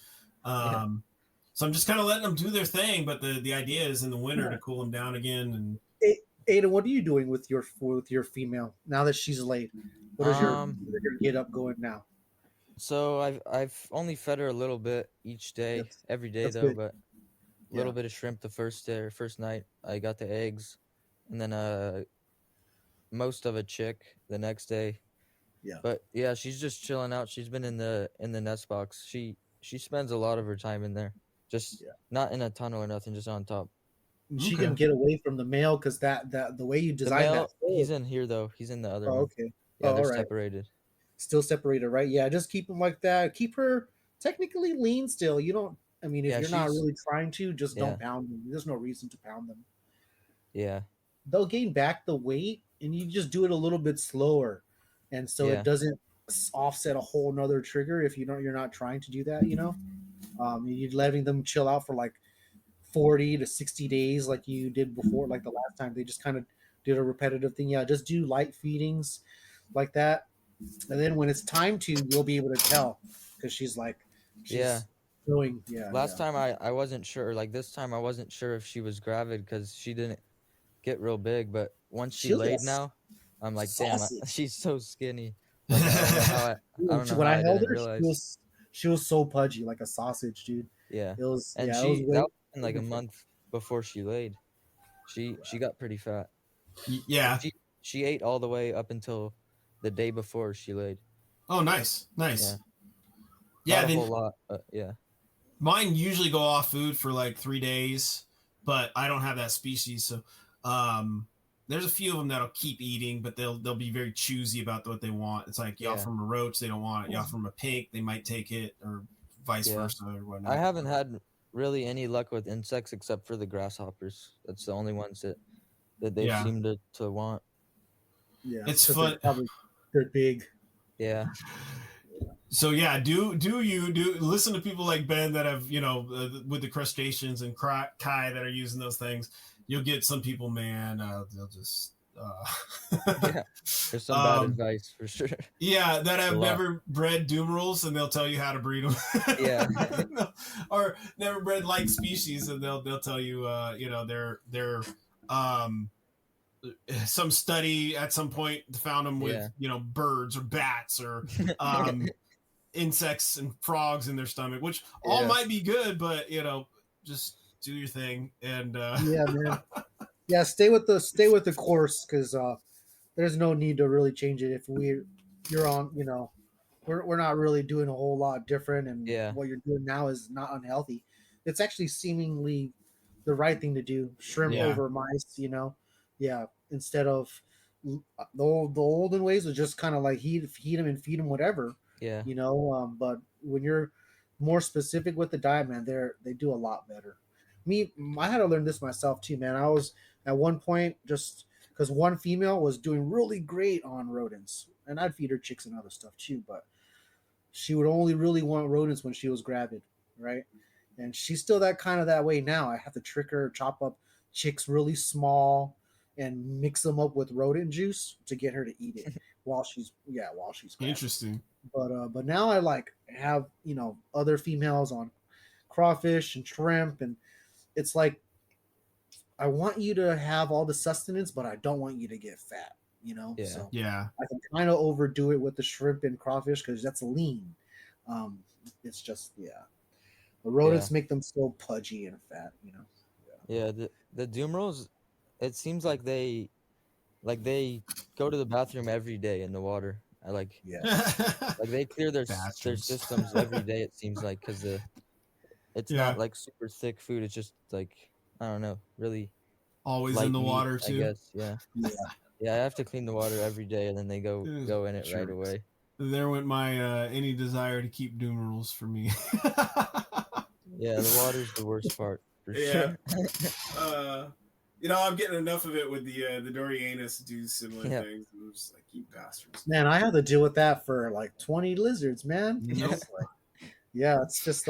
So I'm just kind of letting them do their thing, but the idea is in the winter to cool them down again. And Aiden, what are you doing with your female now that she's laid? What is your get up going now? So I've only fed her a little bit each day, every day though, good. But a little bit of shrimp the first day or first night. I got the eggs, and then most of a chick the next day. Yeah. But yeah, she's just chilling out. She's been in the nest box. She spends a lot of her time in there. Just not in a tunnel or nothing, just on top. She can get away from the male because that the way you design that. He's in here though. He's in the other one. Okay. Yeah, they're separated. Still separated, right? Yeah, just keep them like that. Keep her technically lean still. You don't. I mean, if you're not really trying to, just don't pound them. There's no reason to pound them. Yeah. They'll gain back the weight, and you just do it a little bit slower, and so it doesn't offset a whole nother trigger if you're not trying to do that. You're letting them chill out for like 40 to 60 days like you did before, like the last time. They just kind of did a repetitive thing. Yeah, just do light feedings like that, and then when it's time to, you'll be able to tell because she's doing. Last time I wasn't sure. Like this time I wasn't sure if she was gravid because she didn't get real big, but once she laid now, I'm like, damn, she's so skinny. Like, I don't know when I held her, she was so pudgy, like a sausage, dude. Yeah. It was, and that was like a month before she laid. She got pretty fat. Yeah. She ate all the way up until the day before she laid. Oh, nice. Yeah, a whole lot. Yeah. Mine usually go off food for like 3 days, but I don't have that species, so there's a few of them that'll keep eating, but they'll be very choosy about what they want. It's like you offer them a roach, they don't want it. You offer them a pink, they might take it, or vice versa or whatnot. I haven't had really any luck with insects except for the grasshoppers. That's the only ones that they seem to want. Yeah, it's fun. They're big. Yeah. So yeah, do listen to people like Ben that have with the crustaceans and Kai that are using those things. You'll get some people, man. Yeah, there's some bad um, advice for sure. yeah, that A have lot. never bred Dumerils, and they'll tell you how to breed them. Yeah. No, or never bred like species, and they'll tell you, they're um, some study at some point found them with Yeah. birds or bats or insects and frogs in their stomach, which all Yeah. might be good, but just do your thing. And Yeah, man. Yeah, stay with the course, because there's no need to really change it if you're on, we're not really doing a whole lot different, and Yeah. what you're doing now is not unhealthy. It's actually seemingly the right thing to do. Shrimp Yeah. over mice. Yeah, instead of the olden ways was just kind of like feed them and feed them whatever. Yeah. But when you're more specific with the diet, man, they do a lot better. I had to learn this myself too, man. I was at one point, just because one female was doing really great on rodents, and I'd feed her chicks and other stuff too, but she would only really want rodents when she was gravid, right? And she's still that way now. I have to trick her, chop up chicks really small, and mix them up with rodent juice to get her to eat it while she's gravid. Interesting. But now I like have other females on crawfish and shrimp, and it's like I want you to have all the sustenance, but I don't want you to get fat. Yeah. So Yeah. I can kind of overdo it with the shrimp and crawfish because that's lean. Um, it's just the rodents make them so pudgy and fat. Yeah. The Dumerils, it seems like they go to the bathroom every day in the water. Yeah, Like they clear their Bastards. systems every day. It seems like, because it's Yeah. not like super thick food. It's just like, I don't know, really Always light in the meat, water I too. guess. Yeah. yeah. Yeah, I have to clean the water every day, and then they go in it right Sure. away. There went my any desire to keep Dumerils for me. Yeah, the water's the worst part for Yeah. sure. I'm getting enough of it with the Dorianus do similar Yeah. things. I'm just like, you bastards. Man, I have to deal with that for like 20 lizards, man. Nope. It's like, yeah, it's just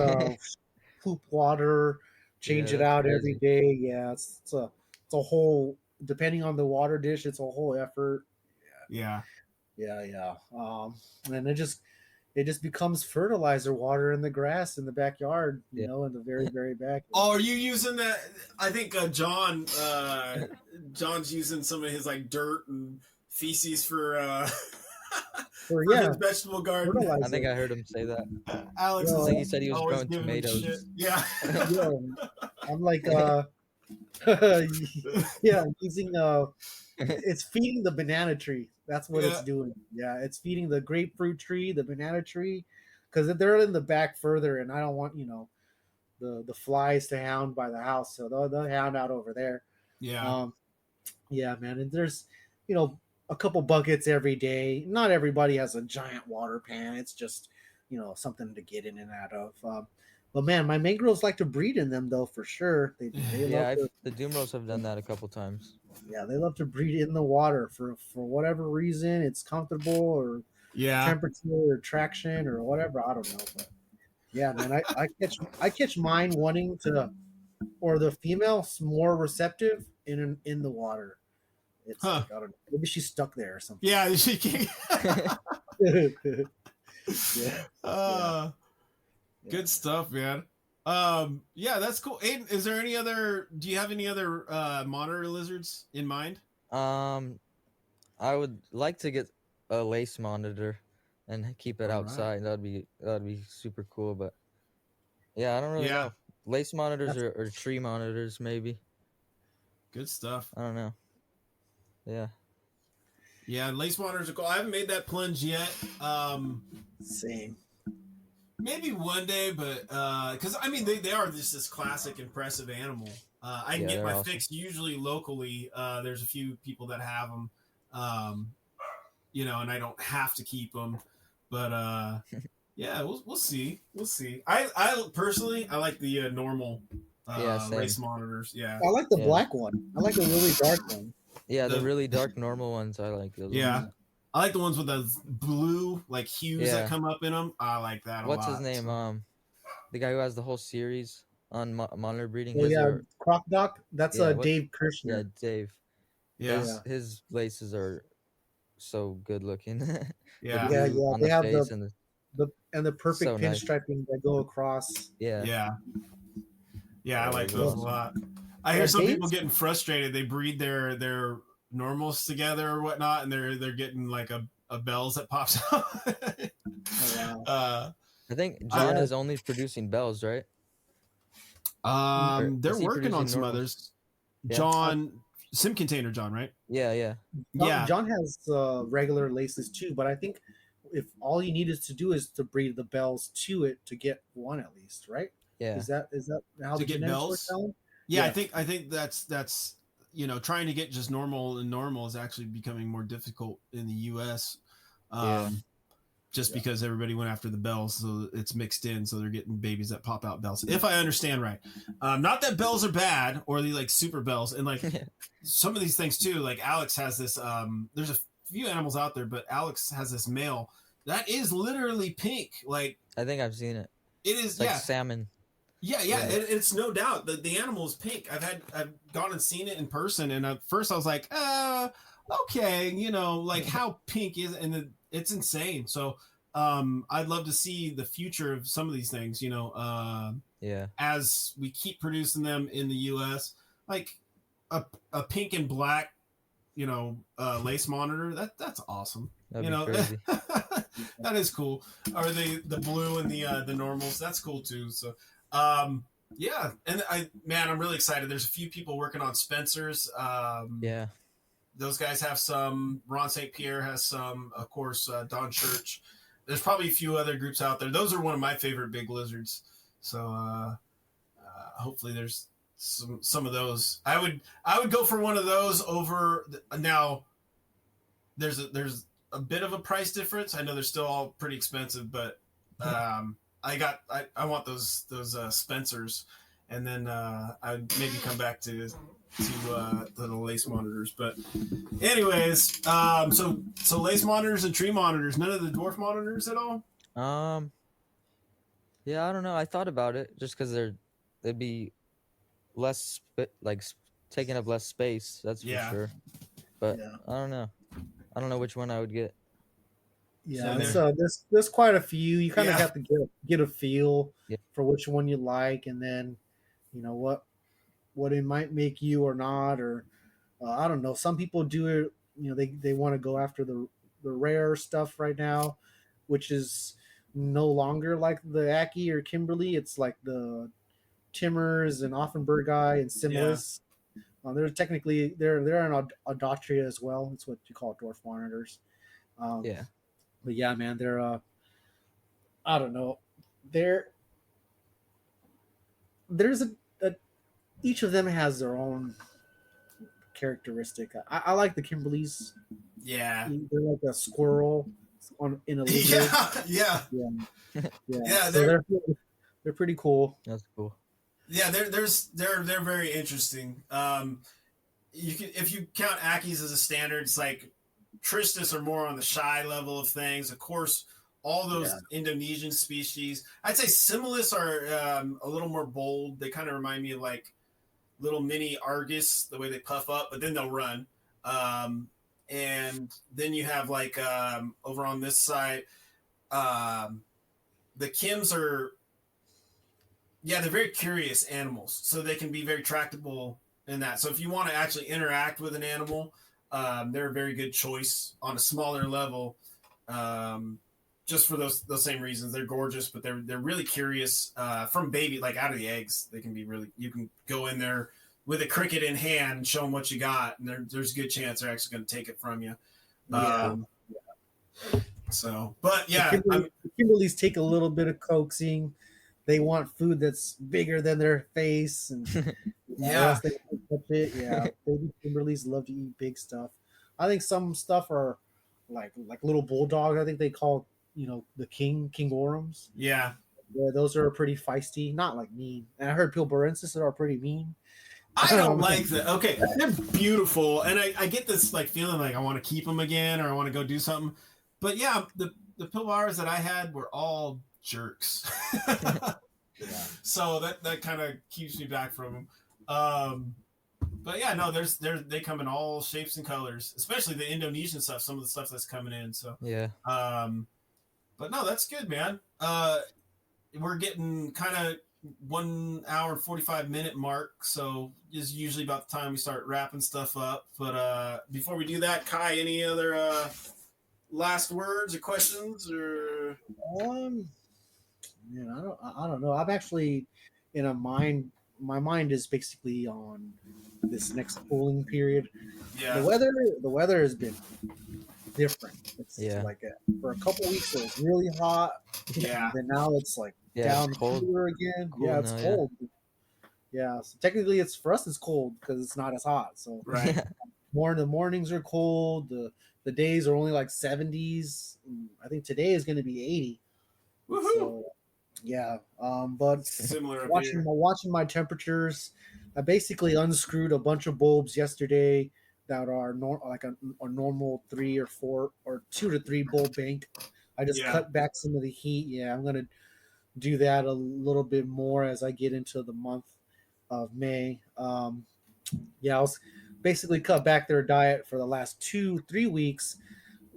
poop water, change Yeah, it that's out every crazy. day. Yeah, it's a whole, depending on the water dish, it's a whole effort. Yeah. Yeah. And it just becomes fertilizer water in the grass in the backyard, Yeah. in the very, very back. Oh, are you using that? I think John's using some of his like dirt and feces for For his vegetable garden. fertilizer. I think I heard him say that. Alex Yo, is I think he said he was always growing giving him tomatoes. shit. Yeah. Yo, I'm like yeah, using it's feeding the banana tree. That's what it's doing. Yeah, it's feeding the grapefruit tree, the banana tree, because they're in the back further, and I don't want the flies to hound by the house, so they'll hound out over there. Yeah. Yeah, man, and there's a couple buckets every day. Not everybody has a giant water pan. It's just something to get in and out of. But man, my mangroves like to breed in them though, for sure. They Yeah, love to, the Dumerils have done that a couple times. yeah, they love to breed in the water for whatever reason. It's comfortable, or Yeah. temperature or traction or whatever. I don't know, but yeah, man, I catch mine wanting to, or the female's more receptive in the water. It's Huh. like, I don't know, maybe she's stuck there or something. Yeah. She can't. Yeah. Good stuff, man. Yeah, that's cool. Aiden, do you have any other monitor lizards in mind? I would like to get a lace monitor and keep it All outside. That'd be super cool. But yeah, I don't really know. Lace monitors or tree monitors, maybe. Good stuff. I don't know. Yeah. Yeah, lace monitors are cool. I haven't made that plunge yet. Same. Maybe one day, but because I mean they are just this classic impressive animal. I can get my fix usually locally. There's a few people that have them, and I don't have to keep them. But yeah, we'll see. I personally I like the normal lace monitors. Yeah, I like the black one. I like the really dark one. Yeah, the really dark normal ones. I like those. Yeah. Ones. I like the ones with the blue hues that come up in them. I like that a lot. What's his name? The guy who has the whole series on monitor breeding. Oh, Croc Doc. That's Dave Kirshner. Yeah, Dave. Yeah. His laces are so good looking. The Yeah. Yeah, blue yeah. on They the have face the perfect so nice. pinstriping that go across. Yeah. Yeah. Yeah, I like he's those a awesome. lot. I hear Yeah, some people Bates. getting frustrated. They breed their normals together or whatnot, and they're getting like a bells that pops out. Oh, wow. I think I- John is only producing bells, right? Or they're is he working on producing some normals? others. Yeah. John, Sim Container John, right? Yeah, yeah. Yeah. John has regular laces too, but I think if all you needed to do is to breed the bells to it to get one at least, right? Yeah. Is that how To the get genetics work, bells? Alan? Yeah, Yeah. I think that's trying to get just normal is actually becoming more difficult in the U.S. Yeah. Just because everybody went after the bells, so it's mixed in, so they're getting babiys that pop out bells. If I understand right, not that bells are bad or the like super bells, and like some of these things too. Like Alex has this. There's a few animals out there, but Alex has this male that is literally pink. Like I think I've seen it. it is, It's like salmon. Yeah. Yeah. It's no doubt the animal is pink. I've gone and seen it in person, and at first I was like, okay, like how pink is, and it's insane. So, I'd love to see the future of some of these things. Yeah. As we keep producing them in the U.S., like a pink and black, lace monitor. That's awesome. That'd be crazy. That is cool. Or the blue and the normals. That's cool too. So, yeah, and I'm really excited. There's a few people working on Spencer's. Yeah. Those guys have some. Ron St. Pierre has some. Of course, Don Church. There's probably a few other groups out there. Those are one of my favorite big lizards. So hopefully there's some of those. I would go for one of those over now. There's a bit of a price difference. I know they're still all pretty expensive, but I want those Spencers, and then I'd maybe come back to the lace monitors. But anyways, so lace monitors and tree monitors. None of the dwarf monitors at all. Yeah, I don't know. I thought about it just because they'd be less taking up less space. That's for sure. But Yeah. I don't know. I don't know which one I would get. Yeah, so there's quite a few. You kind of have to get a feel for which one you like, and then what it might make you or not, or I don't know. Some people do it. They want to go after the rare stuff right now, which is no longer like the Aki or Kimberly. It's like the Timmers and Offenburgi and Similis. They're technically they're an Audotria as well. That's what you call dwarf monitors. Yeah. But yeah, man, they're I don't know. There's a each of them has their own characteristic. I like the Kimberleys. Yeah. They're like a squirrel in a lizard. Yeah. So they're pretty cool. That's cool. Yeah, they're very interesting. If you count Akis as a standard, it's like Tristis are more on the shy level of things. Of course, all those Indonesian species. I'd say Similis are a little more bold. They kind of remind me of like little mini Argus, the way they puff up, but then they'll run. And then you have like over on this side, the Kims are, they're very curious animals, so they can be very tractable in that. So if you want to actually interact with an animal, they're a very good choice on a smaller level. Just for those same reasons. They're gorgeous, but they're really curious. From baby, like out of the eggs, they can be really. You can go in there with a cricket in hand and show them what you got, and there's a good chance they're actually going to take it from you. So, but the Kimberleys take a little bit of coaxing. They want food that's bigger than their face, and else they won't touch it. Yeah, baby Kimberleys love to eat big stuff. I think some stuff are like little bulldogs. I think they call the king orums. Yeah, those are pretty feisty, not like mean. And I heard Pilbarensis are pretty mean. I don't like that. Okay, they're beautiful, and I get this like feeling like I want to keep them again, or I want to go do something. But yeah, the Pilbars that I had were all jerks. So that kind of keeps me back from them. But yeah, no, they come in all shapes and colors, especially the Indonesian stuff. Some of the stuff that's coming in. So Yeah. but no, that's good, man. We're getting kind of 1 hour and 45 minute mark, so is usually about the time we start wrapping stuff up. But before we do that, Kai, any other last words or questions or? Um, man, I don't know. I'm actually in a mind. My mind is basically on this next cooling period. Yeah, The weather has been different. It's Yeah. like for a couple weeks it was really hot, yeah, and then now it's like Yeah, down it's cold. cooler again. Cold Yeah, it's now, yeah. cold. Yeah, so technically it's for us it's cold because it's not as hot. So right. the mornings are cold. The days are only like 70s. I think today is going to be 80. Woohoo! So yeah, but Similar up watching here. my temperatures, I basically unscrewed a bunch of bulbs yesterday that are like a normal 3 or 4 or 2 to 3 bulb bank. I just Yeah. cut back some of the heat. Yeah, I'm gonna do that a little bit more as I get into the month of May. Yeah, I was basically cut back their diet for the last 2 3 weeks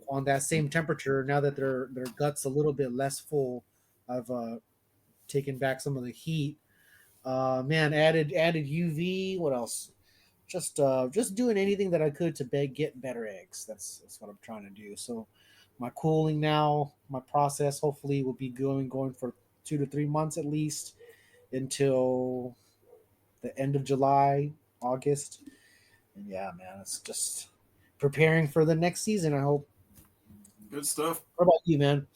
on that same temperature. Now that their guts a little bit less full, I've taken back some of the heat. Man, added UV. What else? Just doing anything that I could to get better eggs. That's what I'm trying to do. So my cooling now, my process hopefully will be going for 2 to 3 months at least until the end of July, August. And yeah, man, it's just preparing for the next season. I hope. Good stuff. What about you, man?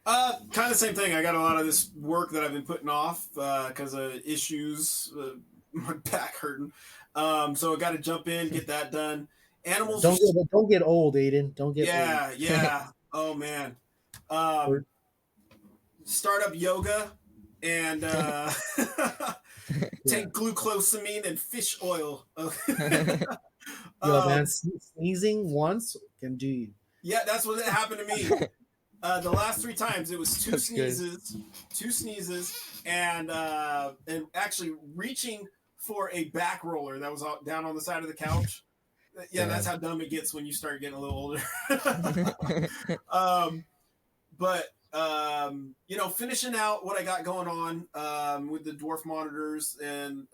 Kind of same thing. I got a lot of this work that I've been putting off because of issues, my back hurting. So I got to jump in, get that done. Animals. Don't get old, Aiden. Don't get yeah, old. yeah. Oh man. Start up yoga and take glucosamine and fish oil. Yo, man, sneezing once can do you. Yeah, that's what happened to me. The last 3 times it was two sneezes, and actually reaching for a back roller that was down on the side of the couch. Yeah, that's how dumb it gets when you start getting a little older. But finishing out what I got going on with the dwarf monitors and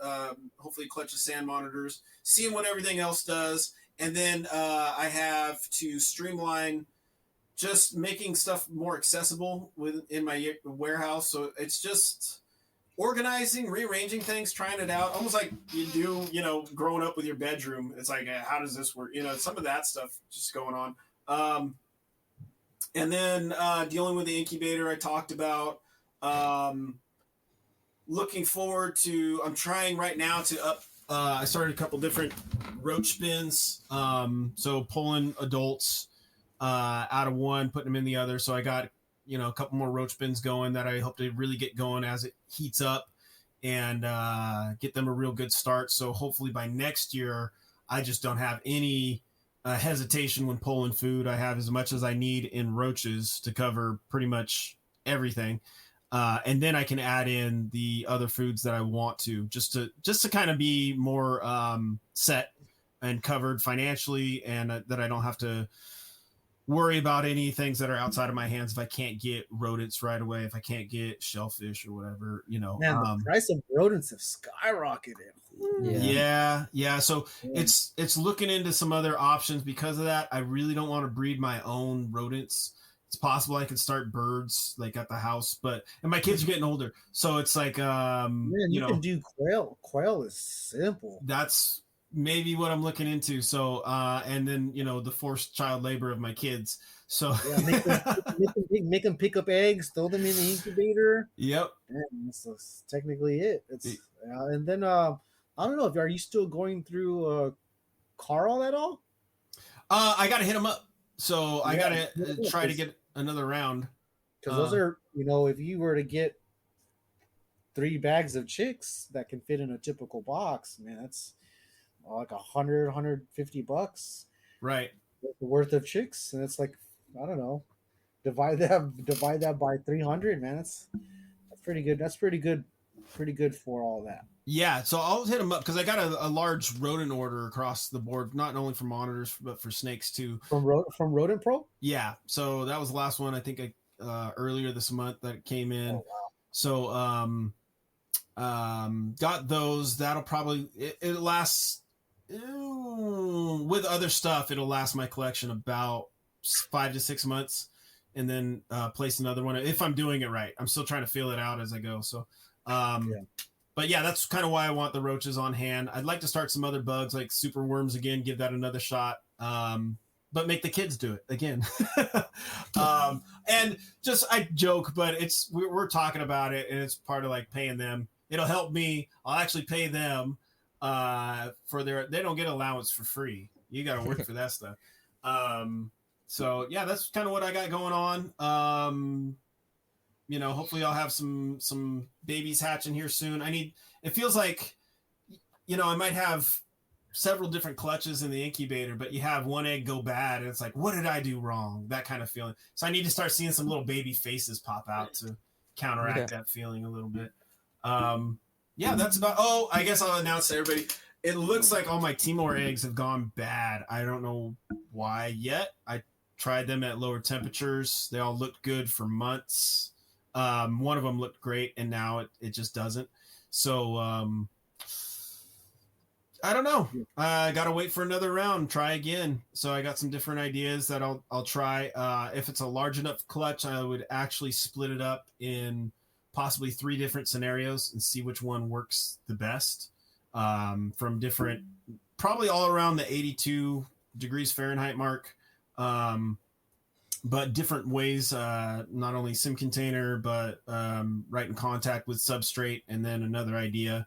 hopefully clutch of sand monitors, seeing what everything else does, and then I have to streamline just making stuff more accessible in my warehouse. So it's just organizing, rearranging things, trying it out, almost like you do, growing up with your bedroom. It's like, how does this work? Some of that stuff just going on. And then dealing with the incubator I talked about. Looking forward to, I'm trying right now to up, I started a couple different roach bins. So pulling adults out of one, putting them in the other. So I got, a couple more roach bins going that I hope to really get going as it heats up and get them a real good start. So hopefully by next year, I just don't have any hesitation when pulling food. I have as much as I need in roaches to cover pretty much everything. And then I can add in the other foods that I want to, just to kind of be more set and covered financially, and that I don't have to worry about any things that are outside of my hands if I can't get rodents right away, if I can't get shellfish or whatever, Man, the price of rodents have skyrocketed. Yeah. So it's looking into some other options because of that. I really don't want to breed my own rodents. It's possible I could start birds like at the house, and my kids are getting older, so it's like man, you can do quail. Quail is simple. That's maybe what I'm looking into. So and then the forced child labor of my kids. So make them pick up eggs, throw them in the incubator. Yep. And that's technically it. It's and then I don't know, are you still going through Carl at all? I gotta hit him up. So I gotta try to get another round. Because those are, if you were to get 3 bags of chicks that can fit in a typical box, man, that's like $150, right? Worth of chicks, and it's like, I don't know, divide that by 300, man. That's pretty good. That's pretty good pretty good for all that. Yeah, so I'll hit them up because I got a large rodent order across the board, not only for monitors but for snakes too. From Rodent Pro. Yeah, so that was the last one I think earlier this month that came in. Oh, wow. So got those. That'll probably it lasts with other stuff. It'll last my collection about 5 to 6 months, and then place another one if I'm doing it right. I'm still trying to feel it out as I go. So. Yeah. But yeah, that's kind of why I want the roaches on hand. I'd like to start some other bugs like super worms again, give that another shot. But make the kids do it again. And just I joke, but we're talking about it, and it's part of like paying them. It'll help me. I'll actually pay them for they don't get allowance for free. You got to work for that stuff. So yeah, that's kind of what I got going on. Hopefully I'll have some babies hatching here soon. It feels like, I might have several different clutches in the incubator, but you have one egg go bad and it's like, what did I do wrong? That kind of feeling. So I need to start seeing some little baby faces pop out to counteract that feeling a little bit. That's about, I guess I'll announce to everybody. It looks like all my Timor eggs have gone bad. I don't know why yet. I tried them at lower temperatures. They all looked good for months. One of them looked great, and now it just doesn't. So I don't know. I got to wait for another round, try again. So I got some different ideas that I'll try. If it's a large enough clutch, I would actually split it up in possibly 3 different scenarios and see which one works the best from different, probably all around the 82 degrees Fahrenheit mark. But different ways, not only sim container, but right in contact with substrate, and then another idea,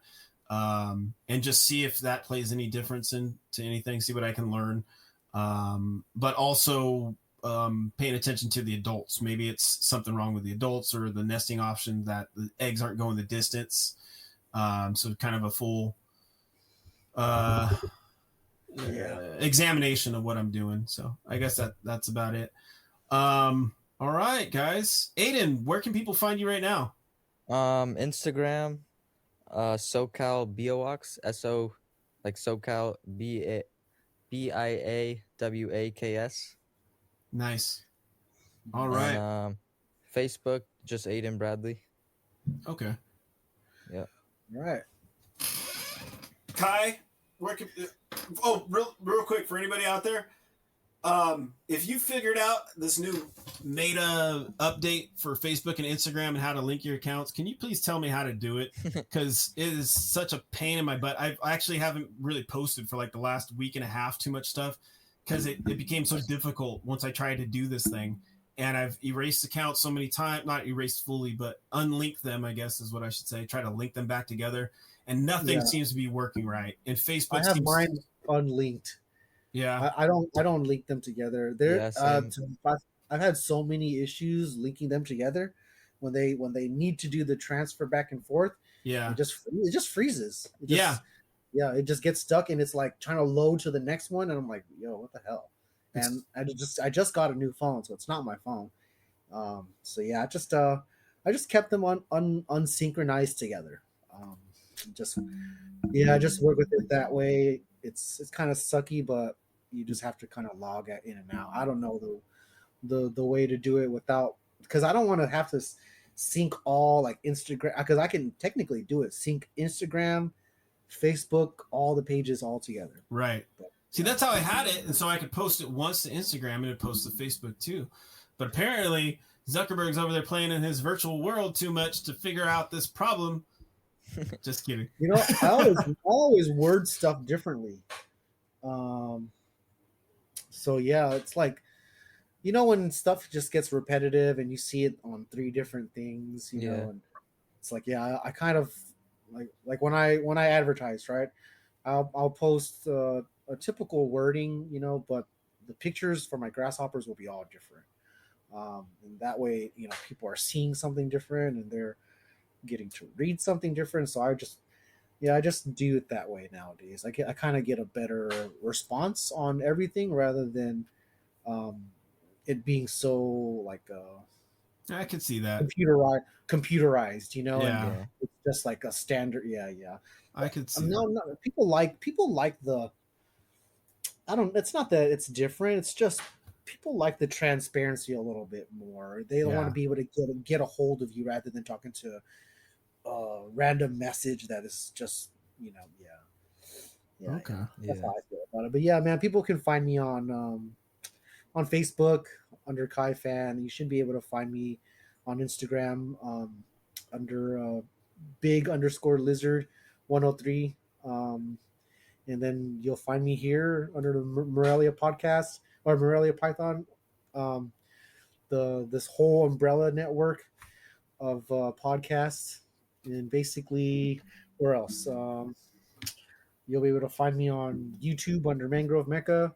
and just see if that plays any difference into anything, see what I can learn. But also paying attention to the adults. Maybe it's something wrong with the adults or the nesting option that the eggs aren't going the distance. So kind of a full examination of what I'm doing. So I guess that's about it. All right, guys. Aiden, where can people find you right now? Instagram, SoCal Biawaks, like SoCal BIAWAKS. Nice. All right. And, Facebook, just Aiden Bradley. Okay. Yeah. All right. Kai, where can real quick for anybody out there, if you figured out this new meta update for Facebook and Instagram and how to link your accounts, can you please tell me how to do it? Because it is such a pain in my butt. I actually haven't really posted for like the last week and a half too much stuff because it became so difficult once I tried to do this thing. And I've erased accounts so many times, not erased fully, but unlinked them, I guess is what I should say. Try to link them back together. And nothing seems to be working right. And Facebook I have mine unlinked. Yeah, I don't link them together. I've had so many issues linking them together when they need to do the transfer back and forth. Yeah, it just freezes. Yeah, it just gets stuck, and it's like trying to load to the next one, and I'm like, yo, what the hell? And I just got a new phone, so it's not my phone. So yeah, I just kept them unsynchronized together. Just work with it that way. It's kind of sucky, but you just have to kind of log in and out. I don't know the way to do it without, because I don't want to have to sync all like Instagram, because I can technically do it, sync Instagram, Facebook, all the pages all together. Right. But, see, that's how I had it, and so I could post it once to Instagram and it post to Facebook too. But apparently Zuckerberg's over there playing in his virtual world too much to figure out this problem. Just kidding. I always word stuff differently. So yeah, it's like, when stuff just gets repetitive and you see it on 3 different things, know, and it's like, I kind of like when I advertise, right? I'll post a typical wording, but the pictures for my grasshoppers will be all different. And that way, people are seeing something different and they're getting to read something different. So I just do it that way nowadays. I kind of get a better response on everything rather than it being so like I could see that. computerized, you know, and Yeah, Yeah. it's just like a standard. Yeah, yeah. I could see No, that. no, people like the. I don't. It's not that it's different. It's just people like the transparency a little bit more. They don't want to Yeah. be able to get a hold of you rather than talking to a random message that is just, yeah. Yeah, Okay. yeah. That's Yeah. how I feel about it. But yeah, man, people can find me on Facebook under Kai Fan. You should be able to find me on Instagram under big underscore lizard 103. And then you'll find me here under the Morelia podcast or Morelia Python, um, this whole umbrella network of podcasts. And basically, where else? You'll be able to find me on YouTube under Mangrove Mecca.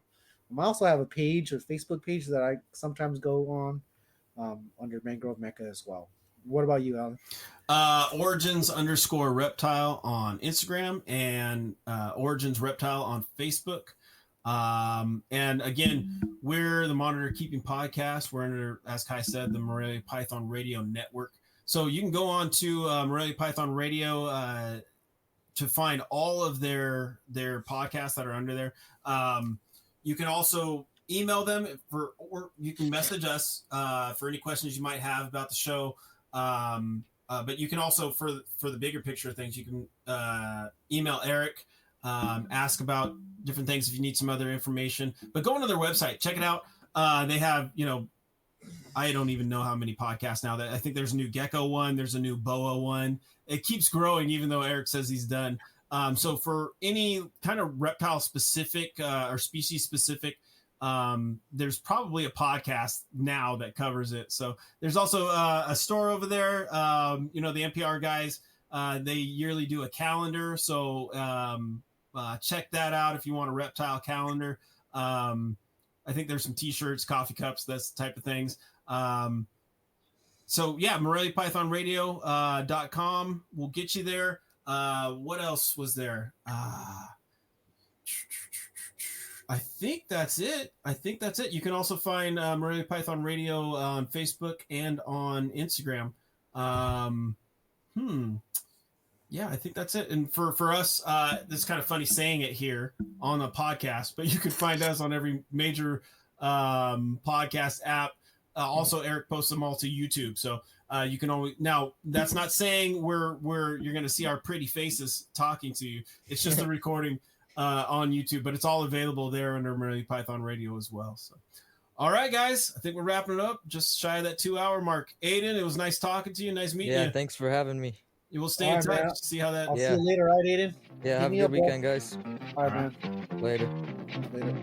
I also have a page, a Facebook page that I sometimes go on under Mangrove Mecca as well. What about you, Alan? Origins underscore reptile on Instagram and Origins Reptile on Facebook. And again, we're the Monitor Keeping Podcast. We're under, as Kai said, the Morelia Python Radio Network. So you can go on to Morelia Python Radio to find all of their podcasts that are under there. You can also email them or you can message us for any questions you might have about the show. But you can also, for the bigger picture of things, you can email Eric, ask about different things if you need some other information. But go onto their website, check it out. They have, I don't even know how many podcasts now. That I think there's a new gecko one, there's a new boa one. It keeps growing, even though Eric says he's done. So for any kind of reptile specific or species specific, there's probably a podcast now that covers it. So there's also a store over there. The NPR guys, they yearly do a calendar. So check that out if you want a reptile calendar. I think there's some t-shirts, coffee cups, that's the type of things. So yeah, MoreliaPythonRadio.com will get you there. What else was there? I think that's it. You can also find Morelia Python Radio on Facebook and on Instagram. Yeah, I think that's it. And for us, this is kind of funny saying it here on the podcast, but you can find us on every major podcast app. Also, Eric posts them all to YouTube, so you can always. Now, that's not saying we're you're going to see our pretty faces talking to you. It's just a recording on YouTube, but it's all available there under Morelia Python Radio as well. So, all right, guys, I think we're wrapping it up. Just shy of that 2-hour mark. Aiden, it was nice talking to you. Nice meeting you. Yeah, thanks for having me. You will stay in touch. Man. See how that. I'll see you later, all right, Aiden? Yeah, have a good weekend, guys. All right, man. Later. Later.